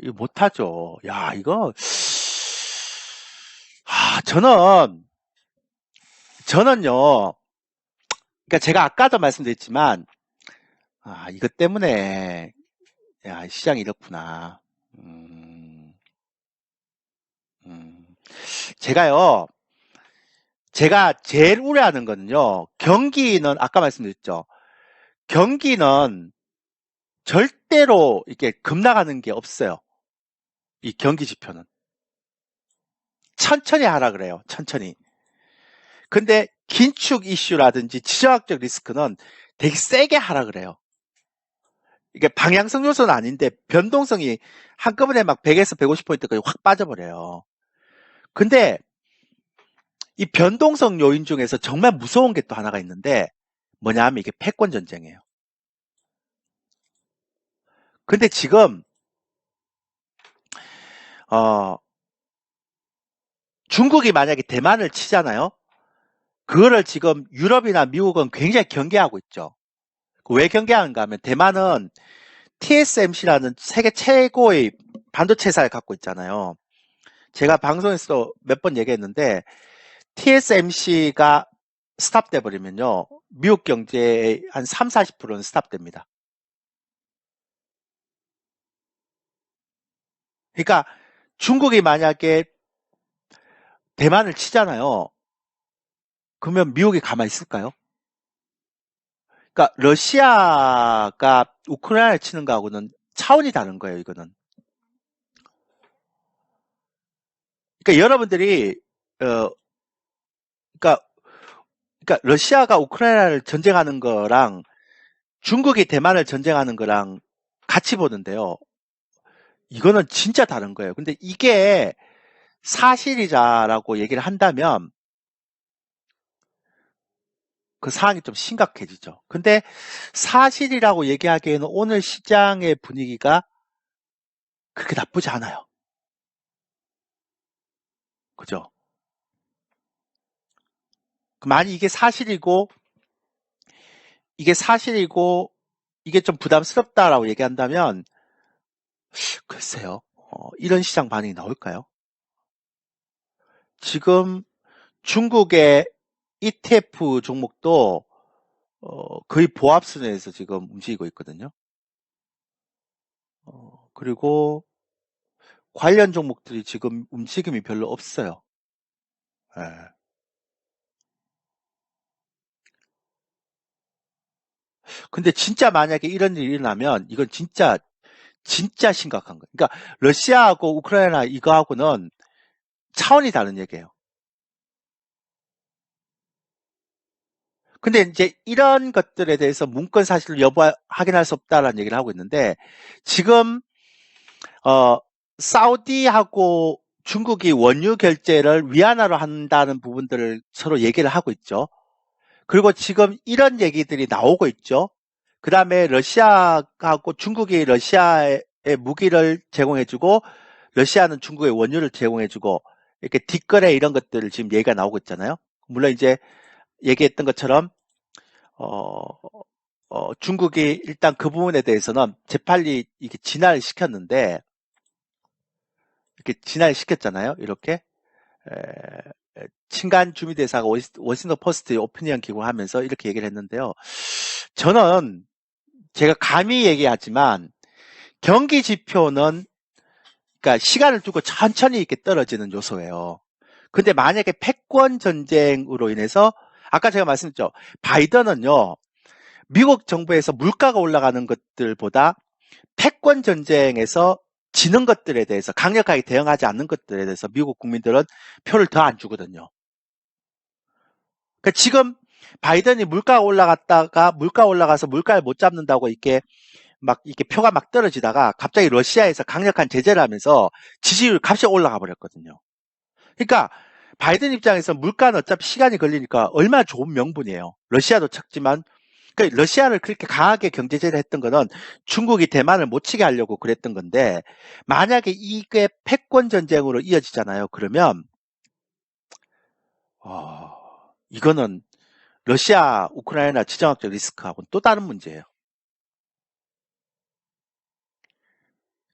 이거 못하죠. 야, 이거. 저는요, 그러니까 제가 아까도 말씀드렸지만, 이것 때문에, 야, 시장이 이렇구나. 음, 음. 제가요, 제가 제일 우려하는 거는요, 경기는, 아까 말씀드렸죠. 경기는 절대로 이렇게 급락하는 게 없어요. 이 경기 지표는. 천천히 하라 그래요, 천천히. 근데 긴축 이슈라든지 지정학적 리스크는 되게 세게 하라 그래요. 이게 방향성 요소는 아닌데 변동성이 한꺼번에 막 100에서 150포인트까지 확 빠져버려요. 근데 이 변동성 요인 중에서 정말 무서운 게 또 하나가 있는데 뭐냐 하면 이게 패권 전쟁이에요. 근데 지금 중국이 만약에 대만을 치잖아요. 그거를 지금 유럽이나 미국은 굉장히 경계하고 있죠. 왜 경계하는가 하면 대만은 TSMC라는 세계 최고의 반도체 회사를 갖고 있잖아요. 제가 방송에서 몇 번 얘기했는데 TSMC가 스탑돼 버리면요. 미국 경제의 한 3, 40%는 스탑됩니다. 그러니까 중국이 만약에 대만을 치잖아요. 그러면 미국이 가만히 있을까요? 그러니까 러시아가 우크라이나를 치는 거하고는 차원이 다른 거예요, 이거는. 그러니까 여러분들이 어 그러니까 러시아가 우크라이나를 전쟁하는 거랑 중국이 대만을 전쟁하는 거랑 같이 보는데요. 이거는 진짜 다른 거예요. 근데 이게 사실이자라고 얘기를 한다면 그 상황이 좀 심각해지죠. 근데 사실이라고 얘기하기에는 오늘 시장의 분위기가 그렇게 나쁘지 않아요. 그죠? 만약 이게 사실이고 이게 좀 부담스럽다라고 얘기한다면 글쎄요. 이런 시장 반응이 나올까요? 지금 중국의 ETF 종목도 거의 보합 수준에서 지금 움직이고 있거든요. 그리고 관련 종목들이 지금 움직임이 별로 없어요. 예. 근데 진짜 만약에 이런 일이 일어나면 이건 진짜 심각한 거예요. 그러니까 러시아하고 우크라이나 이거하고는 차원이 다른 얘기예요. 근데 이제 이런 것들에 대해서 문건 사실을 여부 확인할 수 없다라는 얘기를 하고 있는데 지금 사우디하고 중국이 원유 결제를 위안화로 한다는 부분들을 서로 얘기를 하고 있죠. 그리고 지금 이런 얘기들이 나오고 있죠. 그다음에 러시아하고 중국이 러시아에 무기를 제공해주고 러시아는 중국에 원유를 제공해주고 이렇게 뒷거래 이런 것들을 지금 얘기가 나오고 있잖아요. 물론 이제 얘기했던 것처럼 어, 중국이 일단 그 부분에 대해서는 재빨리 이게 진화를 시켰는데 이렇게 진화를 시켰잖아요. 이렇게 친간 주미대사가 워싱턴 포스트 오피니언 기고하면서 이렇게 얘기를 했는데요. 저는 제가 감히 얘기하지만 경기 지표는 그러니까 시간을 두고 천천히 이렇게 떨어지는 요소예요. 근데 만약에 패권 전쟁으로 인해서 아까 제가 말씀드렸죠. 바이든은요. 미국 정부에서 물가가 올라가는 것들보다 패권 전쟁에서 지는 것들에 대해서 강력하게 대응하지 않는 것들에 대해서 미국 국민들은 표를 더 안 주거든요. 그러니까 지금 바이든이 물가가 올라가서 물가를 못 잡는다고 이렇게 표가 막 떨어지다가 갑자기 러시아에서 강력한 제재를 하면서 지지율 값이 올라가 버렸거든요. 그러니까 바이든 입장에서 물가는 어차피 시간이 걸리니까 얼마나 좋은 명분이에요. 러시아도 쳤지만 그러니까 러시아를 그렇게 강하게 경제 제재를 했던 거는 중국이 대만을 못 치게 하려고 그랬던 건데 만약에 이게 패권 전쟁으로 이어지잖아요. 그러면 이거는 러시아 우크라이나 지정학적 리스크하고는 또 다른 문제예요.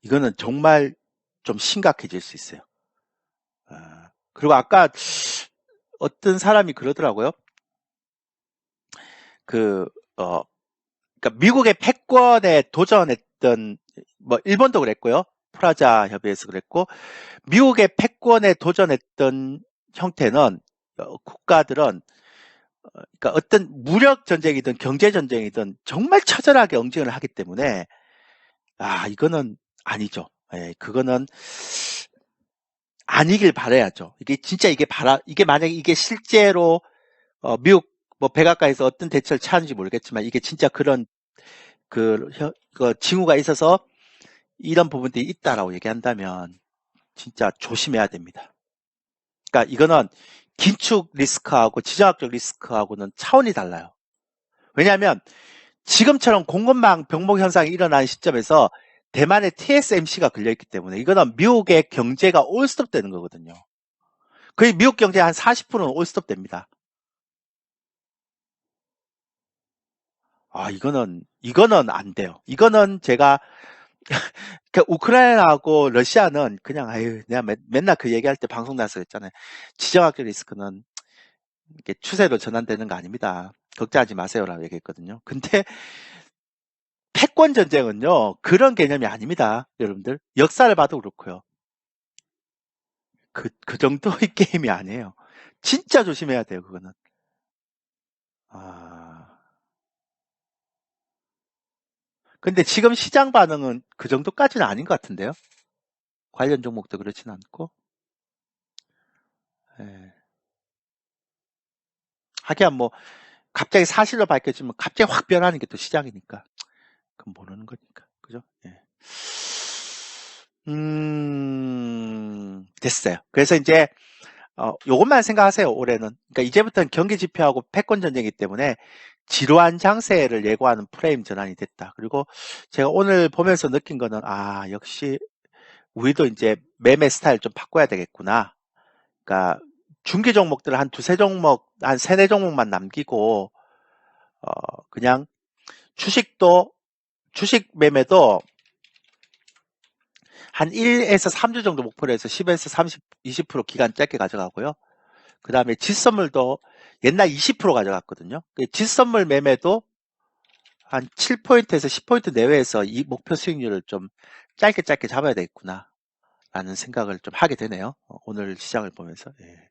이거는 정말 좀 심각해질 수 있어요. 그리고 아까 어떤 사람이 그러더라고요. 그러니까 미국의 패권에 도전했던 뭐 일본도 그랬고요. 프라자 협의회에서 그랬고 미국의 패권에 도전했던 형태는 국가들은 그러니까 어떤 무력 전쟁이든 경제 전쟁이든 정말 처절하게 응징을 하기 때문에 이거는 아니죠. 예, 그거는 아니길 바라야죠. 이게 진짜 이게 만약에 이게 실제로 미국 뭐 백악관에서 어떤 대처를 취하는지 모르겠지만 이게 진짜 그런 그 징후가 있어서 이런 부분들이 있다라고 얘기한다면 진짜 조심해야 됩니다. 그러니까 이거는 긴축 리스크하고 지정학적 리스크하고는 차원이 달라요. 왜냐하면 지금처럼 공급망 병목 현상이 일어나는 시점에서 대만의 TSMC가 걸려있기 때문에 이거는 미국의 경제가 올스톱 되는 거거든요. 거의 미국 경제 한 40%는 올스톱 됩니다. 이거는 안 돼요. 이거는 제가 우크라이나하고 러시아는 그냥 내가 맨날 그 얘기할 때 방송 나서 했잖아요. 지정학적 리스크는 이렇게 추세로 전환되는 거 아닙니다. 걱정하지 마세요라고 얘기했거든요. 근데 패권 전쟁은요 그런 개념이 아닙니다, 여러분들. 역사를 봐도 그렇고요. 그 정도의 게임이 아니에요. 진짜 조심해야 돼요, 그거는. 근데 지금 시장 반응은 그 정도까지는 아닌 것 같은데요. 관련 종목도 그렇진 않고. 예. 하기야 뭐 갑자기 사실로 밝혀지면 갑자기 확 변하는 게 또 시장이니까. 그건 모르는 거니까. 그죠? 예. 됐어요. 그래서 이제 요것만 생각하세요. 올해는. 그러니까 이제부터는 경기 지표하고 패권 전쟁이기 때문에 지루한 장세를 예고하는 프레임 전환이 됐다. 그리고 제가 오늘 보면서 느낀 거는 역시 우리도 이제 매매 스타일 좀 바꿔야 되겠구나. 그러니까 중기 종목들 한 두세 종목, 한 세네 종목만 남기고 그냥 주식 매매도 한 1에서 3주 정도 목표로 해서 10에서 30, 20% 기간 짧게 가져가고요. 그 다음에実선물도 옛날 20% 가져갔거든요.実선물 매매도 한 7포인트에서 10포인트 내외에서 이 목표 수익률을 좀 짧게 잡아야 되겠구나. 라는 생각을 좀 하게 되네요. 오늘 시장을 보면서. 예.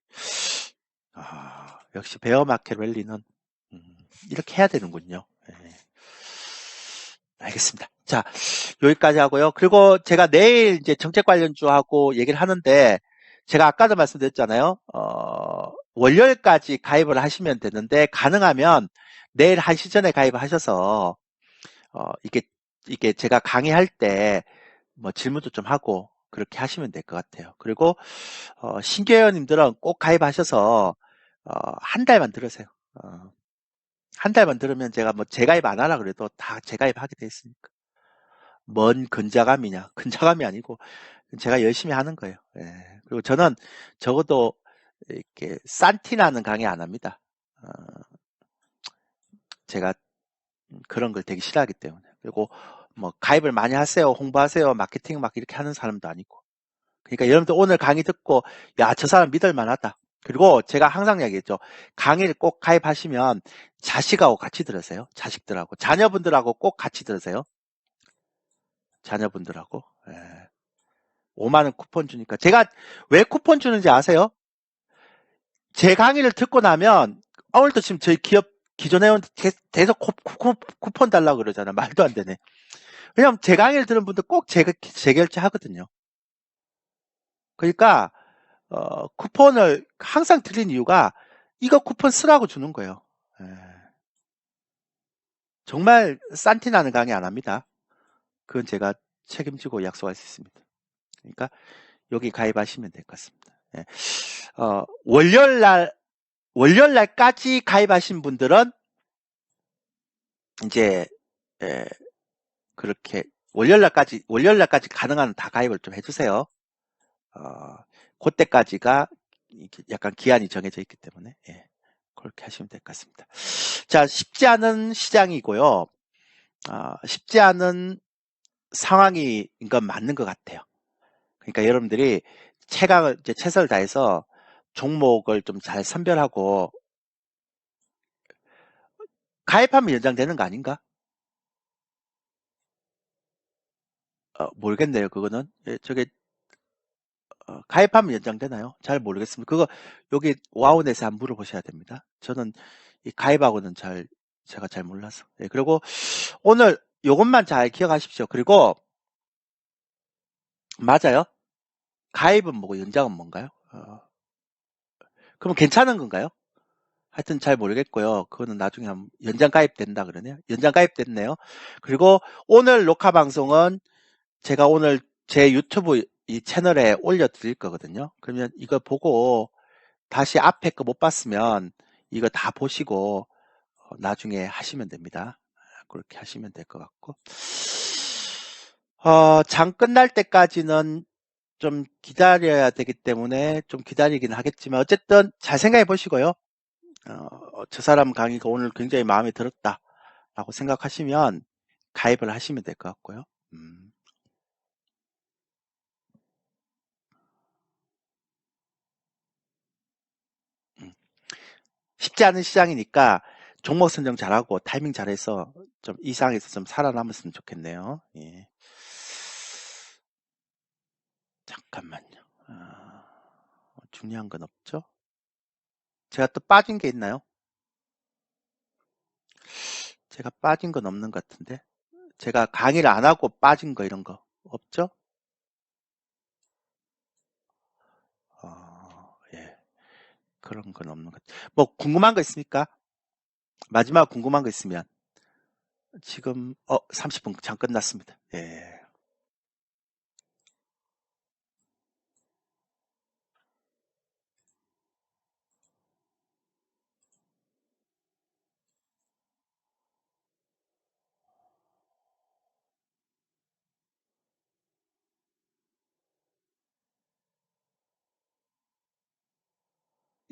역시 베어마켓 랠리는 이렇게 해야 되는군요. 예. 알겠습니다. 자, 여기까지 하고요. 그리고 제가 내일 이제 정책 관련주하고 얘기를 하는데 제가 아까도 말씀드렸잖아요. 월요일까지 가입을 하시면 되는데 가능하면 내일 1시 전에 가입하셔서 이게 제가 강의할 때 뭐 질문도 좀 하고 그렇게 하시면 될 것 같아요. 그리고 신규 회원님들은 꼭 가입하셔서 한 달만 들으세요. 한 달만 들으면 제가 뭐 재가입 안 하라 그래도 다 재가입하게 돼 있으니까. 뭔 근자감이냐. 근자감이 아니고 제가 열심히 하는 거예요. 예. 그리고 저는 적어도 이렇게 싼 티 나는 강의 안 합니다. 제가 그런 걸 되게 싫어하기 때문에. 그리고 뭐 가입을 많이 하세요, 홍보하세요, 마케팅 막 이렇게 하는 사람도 아니고. 그러니까 여러분들 오늘 강의 듣고 야, 저 사람 믿을 만하다. 그리고 제가 항상 얘기했죠. 강의를 꼭 가입하시면 자식하고 같이 들으세요. 자식들하고. 자녀분들하고 꼭 같이 들으세요. 자녀분들하고. 예. 5만 원 쿠폰 주니까. 제가 왜 쿠폰 주는지 아세요? 제 강의를 듣고 나면 오늘도 지금 저희 기업 기존 회원들 계속 쿠폰 달라고 그러잖아. 말도 안 되네. 왜냐면 제 강의를 들은 분들 꼭 재결제 하거든요. 그러니까 쿠폰을 항상 드린 이유가 이거 쿠폰 쓰라고 주는 거예요. 예. 정말 싼티 나는 강의 안 합니다. 그건 제가 책임지고 약속할 수 있습니다. 그러니까 여기 가입하시면 될 것 같습니다. 예. 월요일날까지 가입하신 분들은 이제 예, 그렇게 월요일날까지 가능한 다 가입을 좀 해주세요. 그때까지가 약간 기한이 정해져 있기 때문에 예, 그렇게 하시면 될 것 같습니다. 자, 쉽지 않은 시장이고요. 쉽지 않은 상황인 건 맞는 것 같아요. 그러니까 여러분들이 이제 최선을 다해서 종목을 좀 잘 선별하고 가입하면 연장되는 거 아닌가? 모르겠네요. 그거는 예, 저게 가입하면 연장되나요? 잘 모르겠습니다. 그거 여기 와우넷에 한번 물어보셔야 됩니다. 저는 이 가입하고는 제가 잘 몰라서. 예, 그리고 오늘 요것만 잘 기억하십시오. 그리고 맞아요. 가입은 뭐고 연장은 뭔가요? 그럼 괜찮은 건가요? 하여튼 잘 모르겠고요. 그거는 나중에 한번 연장 가입된다 그러네요. 연장 가입됐네요. 그리고 오늘 녹화 방송은 제가 오늘 제 유튜브 이 채널에 올려드릴 거거든요. 그러면 이거 보고 다시 앞에 거 못 봤으면 이거 다 보시고 나중에 하시면 됩니다. 그렇게 하시면 될 것 같고 장 끝날 때까지는 좀 기다려야 되기 때문에 좀 기다리긴 하겠지만 어쨌든 잘 생각해 보시고요. 저 사람 강의가 오늘 굉장히 마음에 들었다 라고 생각하시면 가입을 하시면 될 것 같고요. 쉽지 않은 시장이니까 종목 선정 잘하고 타이밍 잘해서 좀 이상에서 좀 살아남았으면 좋겠네요. 예. 잠깐만요. 중요한 건 없죠? 제가 또 빠진 게 있나요? 제가 빠진 건 없는 것 같은데. 제가 강의를 안 하고 빠진 거 이런 거 없죠? 예. 그런 건 없는 것 같아요. 뭐 궁금한 거 있습니까? 마지막 궁금한 거 있으면 지금 30분 장 끝났습니다. 예.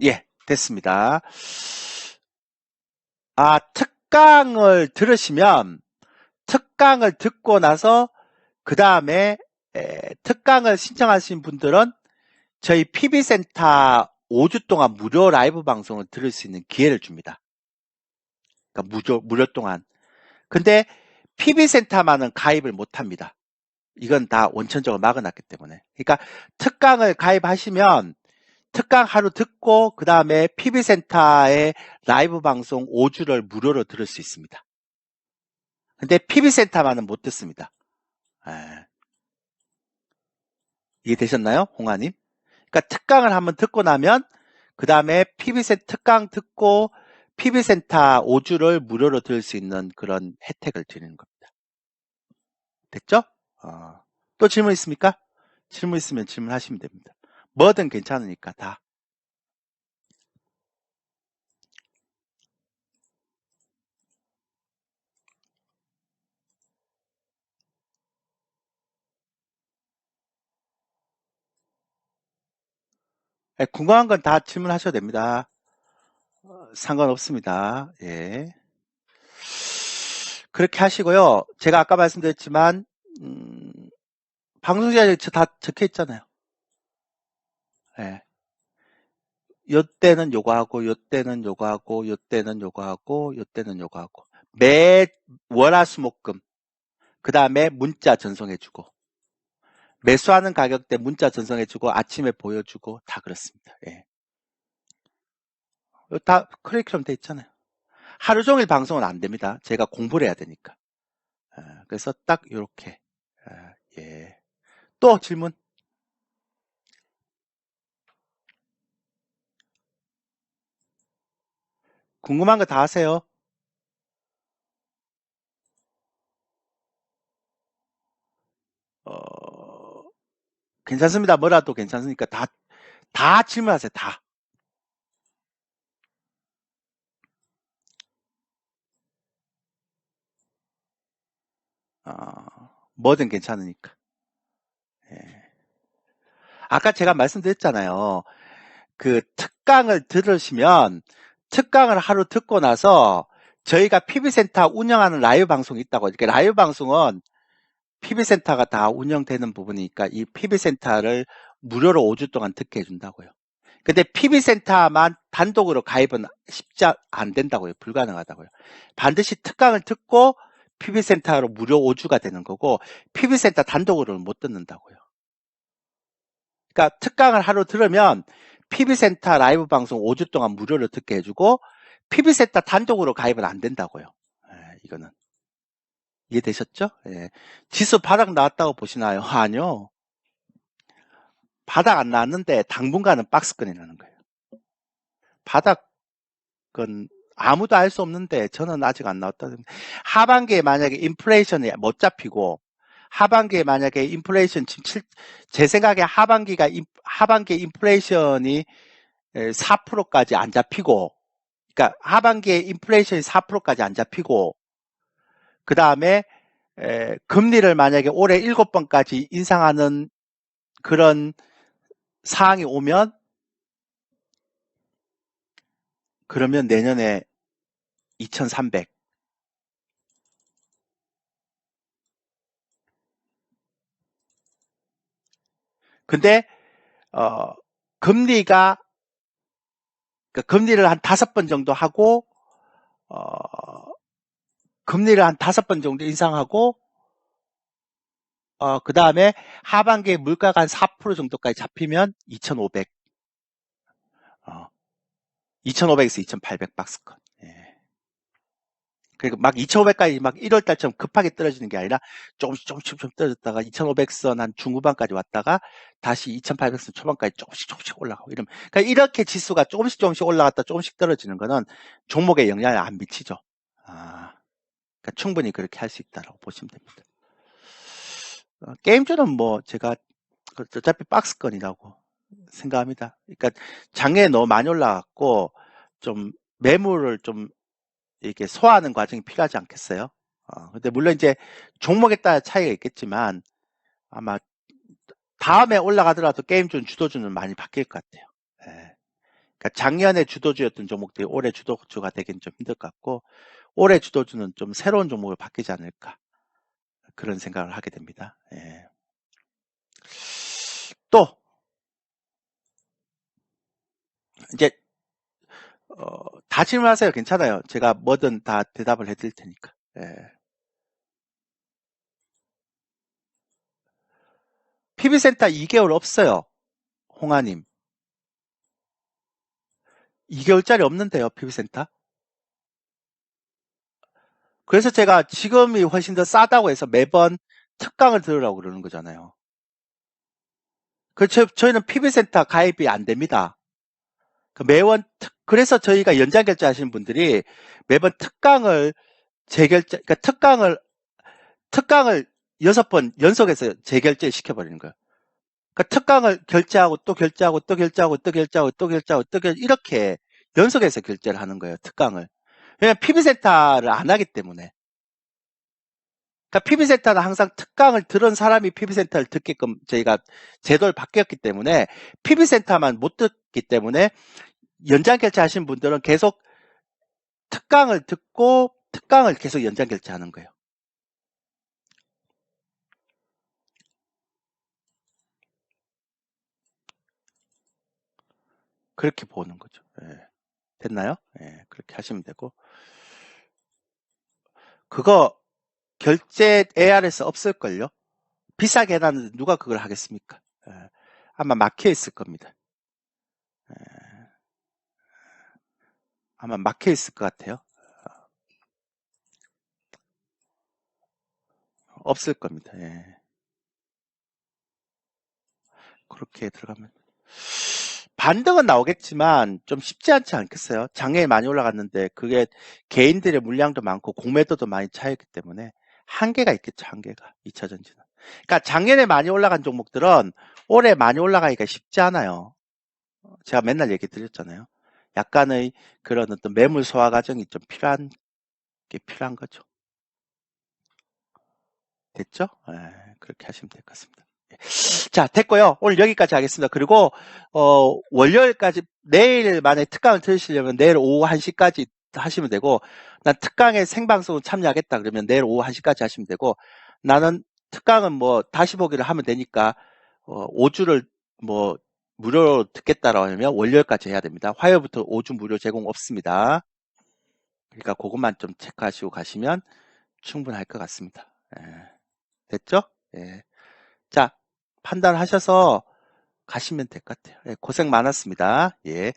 예, 됐습니다. 특강을 들으시면 특강을 듣고 나서 그 다음에 특강을 신청하신 분들은 저희 PB센터 5주 동안 무료 라이브 방송을 들을 수 있는 기회를 줍니다. 그러니까 무료 동안. 근데 PB센터만은 가입을 못합니다. 이건 다 원천적으로 막아놨기 때문에. 그러니까 특강을 가입하시면 특강 하루 듣고 그 다음에 PB센터의 라이브 방송 5주를 무료로 들을 수 있습니다. 근데 PB센터만은 못 듣습니다. 이해되셨나요? 홍아님? 그러니까 특강을 한번 듣고 나면 그 다음에 PB센터 특강 듣고 PB센터 5주를 무료로 들을 수 있는 그런 혜택을 드리는 겁니다. 됐죠? 또 질문 있습니까? 질문 있으면 질문하시면 됩니다. 뭐든 괜찮으니까 다. 궁금한 건 다 질문하셔도 됩니다. 상관없습니다. 예. 그렇게 하시고요. 제가 아까 말씀드렸지만 방송 시간에 다 적혀 있잖아요. 예. 요때는 요거 하고, 요때는 요거 하고, 요때는 요거 하고, 요때는 요거 하고. 매 월화수목금. 그 다음에 문자 전송해주고. 매수하는 가격대 문자 전송해주고, 아침에 보여주고, 다 그렇습니다. 예. 다 커리큘럼 돼 있잖아요. 하루 종일 방송은 안 됩니다. 제가 공부를 해야 되니까. 그래서 딱 요렇게. 예. 또 질문? 궁금한 거 다 하세요. 괜찮습니다. 뭐라도 괜찮으니까 다 질문하세요. 다. 뭐든 괜찮으니까. 예. 아까 제가 말씀드렸잖아요. 그 특강을 들으시면 특강을 하루 듣고 나서 저희가 PB센터 운영하는 라이브 방송이 있다고. 그러니까 라이브 방송은 PB센터가 다 운영되는 부분이니까 이 PB센터를 무료로 5주 동안 듣게 해준다고요. 근데 PB센터만 단독으로 가입은 쉽지 안 된다고요. 불가능하다고요. 반드시 특강을 듣고 PB센터로 무료 5주가 되는 거고 PB센터 단독으로는 못 듣는다고요. 그러니까 특강을 하루 들으면 PB센터 라이브 방송 5주 동안 무료로 듣게 해주고 PB센터 단독으로 가입은 안 된다고요. 이거는 이해되셨죠? 예. 지수 바닥 나왔다고 보시나요? 아니요. 바닥 안 나왔는데 당분간은 박스권이 나는 거예요. 바닥은 아무도 알 수 없는데 저는 아직 안 나왔다. 하반기에 만약에 인플레이션이 못 잡히고 하반기에 만약에 인플레이션 지금 제 생각에 하반기에 인플레이션이 4%까지 안 잡히고 그러니까 하반기에 인플레이션이 4%까지 안 잡히고 그 다음에 금리를 만약에 올해 7번까지 인상하는 그런 사항이 오면 그러면 내년에 2300 근데 금리가 그러니까 금리를 한 5번 정도 하고 금리를 한 5번 정도 인상하고 그 다음에 하반기에 물가가 한 4% 정도까지 잡히면 2500 2500에서 2800 박스권. 예. 그리고 막 2500까지 막 1월 달처럼 급하게 떨어지는 게 아니라 조금씩 좀 떨어졌다가 2500선 한 중후반까지 왔다가 다시 2800선 초반까지 조금씩 올라가고 이러면 그러니까 이렇게 지수가 조금씩 올라갔다 조금씩 떨어지는 거는 종목에 영향을 안 미치죠. 그러니까 충분히 그렇게 할 수 있다라고 보시면 됩니다. 게임주는 뭐 제가 어차피 박스권이라고 생각합니다. 그러니까 작년에 너무 많이 올라갔고 좀 매물을 좀 이렇게 소화하는 과정이 필요하지 않겠어요? 근데 물론 이제 종목에 따라 차이가 있겠지만 아마 다음에 올라가더라도 게임주는 주도주는 많이 바뀔 것 같아요. 예. 그러니까 작년에 주도주였던 종목들이 올해 주도주가 되긴 좀 힘들 것 같고 올해 주도주는 좀 새로운 종목을 바뀌지 않을까 그런 생각을 하게 됩니다. 예. 또 이제 다 질문하세요. 괜찮아요. 제가 뭐든 다 대답을 해드릴 테니까. 예. PB센터 2개월 없어요. 홍아님. 2개월짜리 없는데요. PB센터. 그래서 제가 지금이 훨씬 더 싸다고 해서 매번 특강을 들으라고 그러는 거잖아요. 저희는 PB센터 가입이 안 됩니다. 그래서 저희가 연장 결제하시는 분들이 매번 특강을 그러니까 특강을 6번 연속해서 재결제 시켜버리는 거예요. 그러니까 특강을 결제하고 또 결제하고 또 결제하고 또 결제하고 또 결제하고 이렇게 연속해서 결제를 하는 거예요. 특강을. 왜냐면 PB센터를 안 하기 때문에. 그러니까 PB센터는 항상 특강을 들은 사람이 PB센터를 듣게끔 저희가 제도를 바뀌었기 때문에 PB센터만 못 듣기 때문에 연장 결제하신 분들은 계속 특강을 듣고 특강을 계속 연장 결제하는 거예요. 그렇게 보는 거죠. 예. 됐나요? 예, 그렇게 하시면 되고. 그거 결제 AR에서 없을걸요? 비싸게 해놨는데 누가 그걸 하겠습니까? 예, 아마 막혀 있을 겁니다. 예, 아마 막혀 있을 것 같아요. 없을 겁니다. 예. 그렇게 들어가면 반등은 나오겠지만 좀 쉽지 않지 않겠어요? 작년에 많이 올라갔는데 그게 개인들의 물량도 많고 공매도도 많이 차있기 때문에 한계가 있겠죠. 한계가 2차전지는. 그러니까 작년에 많이 올라간 종목들은 올해 많이 올라가기가 쉽지 않아요. 제가 맨날 얘기 드렸잖아요. 약간의 그런 어떤 매물 소화 과정이 좀 필요한 게 필요한 거죠. 됐죠? 그렇게 하시면 될 것 같습니다. 자, 됐고요. 오늘 여기까지 하겠습니다. 그리고 월요일까지 내일 만약에 특강을 들으시려면 내일 오후 1시까지 하시면 되고, 난 특강에 생방송을 참여하겠다 그러면 내일 오후 1시까지 하시면 되고, 나는 특강은 뭐 다시 보기를 하면 되니까 5주를 뭐 무료로 듣겠다라고 하면 월요일까지 해야 됩니다. 화요일부터 5주 무료 제공 없습니다. 그러니까 그것만 좀 체크하시고 가시면 충분할 것 같습니다. 됐죠? 예. 자, 판단하셔서 가시면 될 것 같아요. 예, 고생 많았습니다. 예.